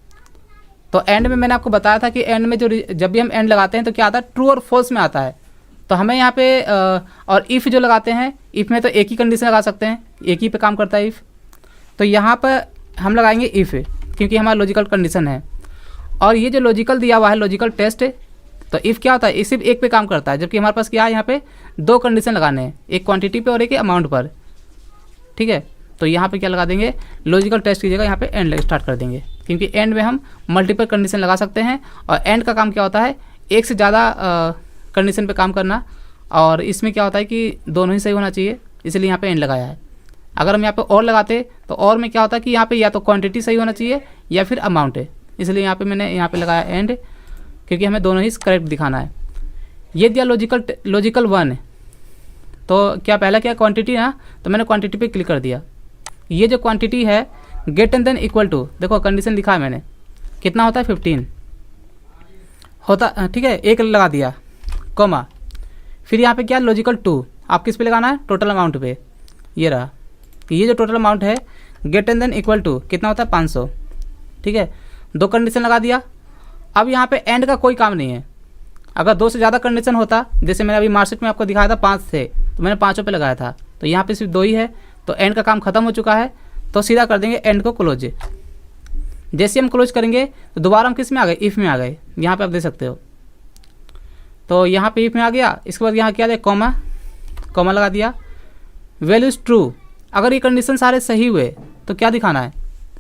तो एंड में मैंने आपको बताया था कि एंड में जब भी हम एंड लगाते हैं तो क्या आता है, ट्रू और फॉल्स में आता है। तो हमें यहाँ पे और इफ़ जो लगाते हैं, इफ़ में तो एक ही कंडीशन लगा सकते हैं, एक ही पे काम करता है इफ़। तो यहाँ पर हम लगाएंगे इफ़, क्योंकि हमारा लॉजिकल कंडीशन है। और ये जो लॉजिकल दिया हुआ है, लॉजिकल टेस्ट, तो इफ़ क्या होता है, ये सिर्फ एक पे काम करता है, जबकि हमारे पास क्या है, यहाँ पे दो कंडीशन लगाने हैं, एक क्वांटिटी पे और एक अमाउंट पर। ठीक है, तो यहाँ पे क्या लगा देंगे, लॉजिकल टेस्ट की जगह यहाँ पे एंड स्टार्ट कर देंगे, क्योंकि एंड में हम मल्टीपल कंडीशन लगा सकते हैं। और एंड का काम क्या होता है, एक से ज़्यादा कंडीशन पे काम करना, और इसमें क्या होता है कि दोनों ही सही होना चाहिए, इसलिए यहाँ पे एंड लगाया है। अगर हम यहाँ पे और लगाते तो और में क्या होता है कि यहाँ पे या तो क्वांटिटी सही होना चाहिए या फिर अमाउंट है, इसलिए यहाँ पे मैंने यहाँ पे लगाया एंड, क्योंकि हमें दोनों ही करेक्ट दिखाना है। ये दिया लॉजिकल 1, तो क्या पहला क्या क्वांटिटी ना, तो मैंने क्वांटिटी पे क्लिक कर दिया। ये जो क्वांटिटी है ग्रेटर देन इक्वल टू, देखो कंडीशन लिखा है मैंने, कितना होता है 15 होता, ठीक है, एक लगा दिया कॉमा, फिर यहाँ पे क्या लॉजिकल 2, आप किस पे लगाना है, टोटल अमाउंट पे। ये रहा, ये जो टोटल अमाउंट है ग्रेटर देन इक्वल टू कितना होता है 500। ठीक है, दो कंडीशन लगा दिया। अब यहाँ पे एंड का कोई काम नहीं है। अगर दो से ज़्यादा कंडीशन होता, जैसे मैंने अभी मार्कशीट में आपको दिखाया था 5 थे, तो मैंने 5 पे लगाया था, तो यहाँ पे सिर्फ 2 ही है, तो एंड का काम खत्म हो चुका है। तो सीधा कर देंगे एंड को क्लोज। जैसे हम क्लोज करेंगे तो दोबारा हम किस में आ गए, इफ़ में आ गए। यहाँ पे आप देख सकते हो, तो यहाँ पे इफ़ में आ गया। इसके बाद यहाँ क्या दे, कॉमा लगा दिया, वैल्यूज ट्रू। अगर ये कंडीशन सारे सही हुए तो क्या दिखाना है,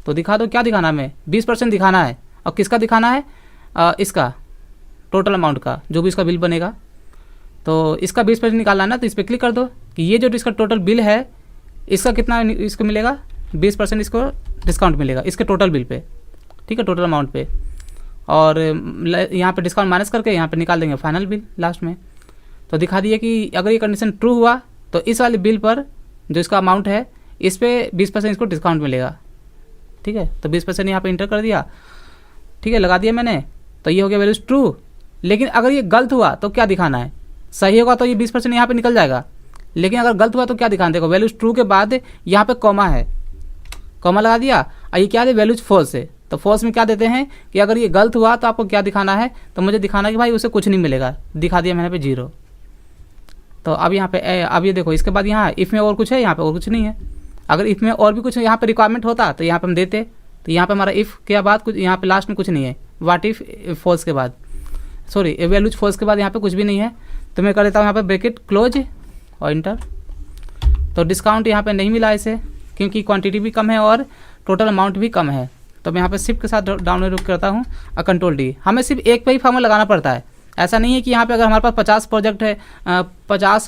तो दिखा दो, क्या दिखाना है, हमें 20% दिखाना है। और किसका दिखाना है, इसका टोटल अमाउंट का, जो भी इसका बिल बनेगा, तो इसका 20% निकालना है ना, तो इस पर क्लिक कर दो कि ये जो इसका टोटल बिल है, इसका कितना इसको मिलेगा, 20% इसको डिस्काउंट मिलेगा इसके टोटल बिल पे। ठीक है, टोटल अमाउंट पे, और यहाँ पे डिस्काउंट माइनस करके यहाँ पे निकाल देंगे फाइनल बिल लास्ट में। तो दिखा दिए कि अगर ये कंडीशन ट्रू हुआ तो इस वाले बिल पर जो इसका अमाउंट है, इस पर 20% इसको डिस्काउंट मिलेगा। ठीक है, तो 20% यहाँ पे इंटर कर दिया। ठीक है, लगा दिया मैंने, तो ये हो गया वैल्यूज ट्रू। लेकिन अगर ये गलत हुआ तो क्या दिखाना है, सही होगा तो ये 20% यहाँ पे निकल जाएगा, लेकिन अगर गलत हुआ तो क्या दिखाना, देखो वैल्यूज ट्रू के बाद यहाँ पे कॉमा है, कॉमा लगा दिया। और ये क्या है, वैल्यूज फॉल्स है। तो फॉल्स में क्या देते हैं कि अगर ये गलत हुआ तो आपको क्या दिखाना है, तो मुझे दिखाना है कि भाई उसे कुछ नहीं मिलेगा, दिखा दिया मैंने पे 0। तो अब यहाँ पे अब ये देखो, इसके बाद यहाँ इफ़ में और कुछ है, यहाँ पे और कुछ नहीं है। अगर इफ़ में और भी कुछ यहाँ पे रिक्वायरमेंट होता तो यहाँ पे हम देते, तो यहाँ पे हमारा इफ़ के बाद कुछ, यहाँ पे लास्ट में कुछ नहीं है, वाट इफ़ फॉल्स के बाद, सॉरी वैल्यूज फॉल्स के बाद यहाँ पे कुछ भी नहीं है। तो मैं कर देता हूँ यहाँ पे ब्रैकेट क्लोज और इंटर। तो डिस्काउंट यहाँ पे नहीं मिला इसे, क्योंकि क्वांटिटी भी कम है और टोटल अमाउंट भी कम है। तो मैं यहाँ पे शिफ्ट के साथ डाउनलोड करता हूँ और कंट्रोल डी। हमें सिर्फ एक पे ही फॉर्मूला लगाना पड़ता है, ऐसा नहीं है कि यहाँ पे अगर हमारे पास 50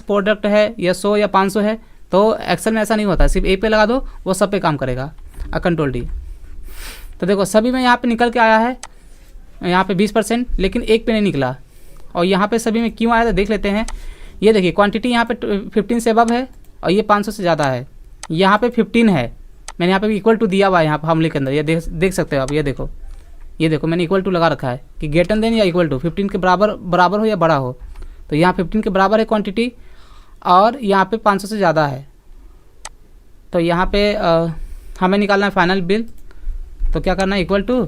प्रोडक्ट है या 100 या 500 है, तो एक्सेल में ऐसा नहीं होता, सिर्फ एक पे लगा दो, वो सब पे काम करेगा। और कंट्रोल डी, तो देखो सभी में यहाँ पे निकल के आया है, यहाँ पे 20%, लेकिन एक पे नहीं निकला। और यहाँ पे सभी में क्यों आया था देख लेते हैं। ये देखिए क्वांटिटी यहाँ पे 15 से अबव है और ये 500 से ज़्यादा है, यहाँ पे 15 है। मैंने यहाँ पे इक्वल टू दिया हुआ है यहाँ पे फॉर्मूले के अंदर, ये देख सकते हो आप। ये देखो मैंने इक्वल टू लगा रखा है कि ग्रेटर देन या इक्वल टू 15 के बराबर हो या बड़ा हो। तो यहाँ 15 के बराबर है क्वांटिटी और यहाँ पे 500 से ज़्यादा है। तो यहाँ पे हमें निकालना है फाइनल बिल। तो क्या करना है, इक्वल टू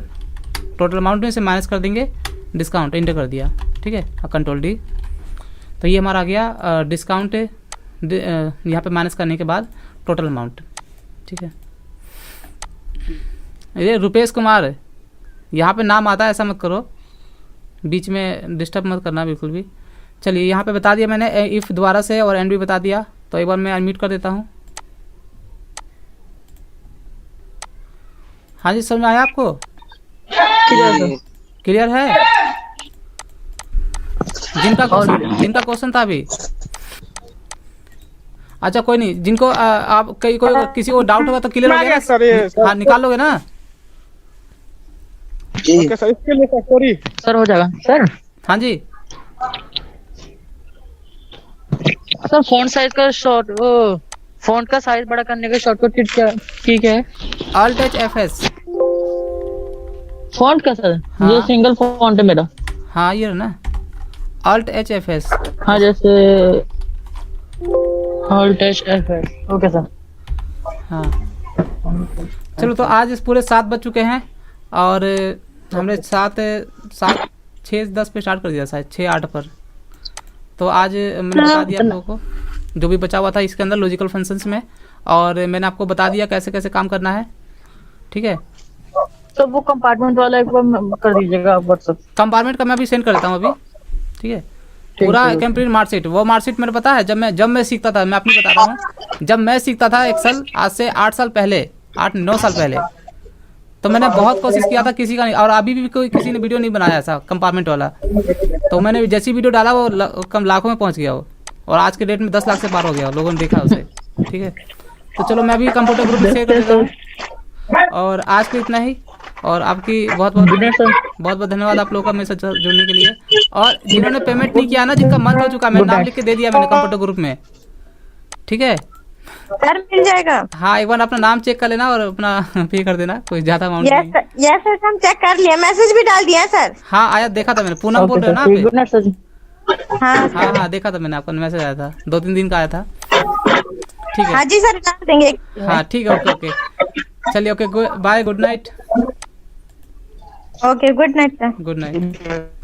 टोटल अमाउंट में से माइनस कर देंगे डिस्काउंट, इंटर कर दिया। ठीक है, कंट्रोल डी। तो ये हमारा आ गया डिस्काउंट, यहाँ पे माइनस करने के बाद टोटल अमाउंट। ठीक है, ये रुपेश कुमार यहाँ पे नाम आता है, ऐसा मत करो, बीच में डिस्टर्ब मत करना बिल्कुल भी। चलिए यहाँ पे बता दिया मैंने इफ़ दोबारा से, और एंड भी बता दिया। तो एक बार मैं अनम्यूट कर देता हूँ। हाँ जी, समझ में आया आपको? क्लियर है? जिनका क्वेश्चन था अभी, अच्छा कोई नहीं, जिनको आप कोई किसी को डाउट होगा तो क्लियर हो गया सर ये ना? हाँ निकाल लोगे ना? जी ओके सर, इसके लिए सर सॉरी। सर हो जाएगा सर। हाँ जी, सर फॉन्ट साइज का शॉर्ट फॉन्ट का साइज बड़ा करने का शॉर्टकट क्या ठीक है? Alt H FS। फॉन्ट का सर हाँ। ये सिंगल फॉन्ट है मेरा। हाँ ये है ना, Alt H FS। हाँ जैसे Alt H FS। Okay sir. हाँ चलो, तो आज इस पूरे 7 बज चुके हैं और हमने 6-10 पे स्टार्ट कर दिया, शायद 6-8 पर। तो आज मैंने बता दिया आप लोगों को जो भी बचा हुआ था इसके अंदर लॉजिकल फंक्शंस में, और मैंने आपको बता दिया कैसे कैसे काम करना है। ठीक है, तो वो कंपार्टमेंट वाला एक बार कर दीजिएगा आप व्हाट्सएप। कंपार्टमेंट का मैं अभी सेंड करता हूँ अभी। ठीक है, पूरा कंप्लीट मार्कशीट, वो मार्कशीट मेरे पता है जब मैं सीखता था, मैं अपनी बता रहा हूँ, जब मैं सीखता था एक्सेल आज से 8 साल पहले, 8-9 साल पहले, तो मैंने बहुत कोशिश किया था, किसी का नहीं, और अभी भी कोई किसी ने वीडियो नहीं बनाया ऐसा कंपार्टमेंट वाला। तो मैंने जैसी वीडियो डाला वो कम लाखों में पहुंच गया वो, और आज के डेट में 10 लाख से पार हो गया, लोगों ने देखा उसे। ठीक है, तो चलो मैं भी कंप्यूटर ग्रुप में शेयर कर देता हूँ, और आज के इतना ही। और आपकी बहुत बहुत धन्यवाद आप लोगों का मेरे साथ जुड़ने के लिए। और जिन्होंने पेमेंट नहीं किया ना, जिनका मंथ हो चुका, मैंने नाम लिख के दे दिया मैंने कंप्यूटर ग्रुप में। ठीक है सर मिल जाएगा। हाँ, एक बार अपना नाम चेक कर लेना और अपना पे कर देना, कोई ज्यादा अमाउंट नहीं। यस सर, हम चेक कर लिया, मैसेज भी डाल दिया है सर। हाँ आया, देखा था मैंने। पूनम बोल रहे हो ना आप? Good night sir. हाँ हाँ हाँ देखा था मैंने, आपका मैसेज आया था, 2-3 दिन का आया था। ठीक है, हाँ जी सर, डाल देंगे। हाँ ठीक है, ओके ओके, चलिए okay, bye, good night. Okay good night sir. Good night.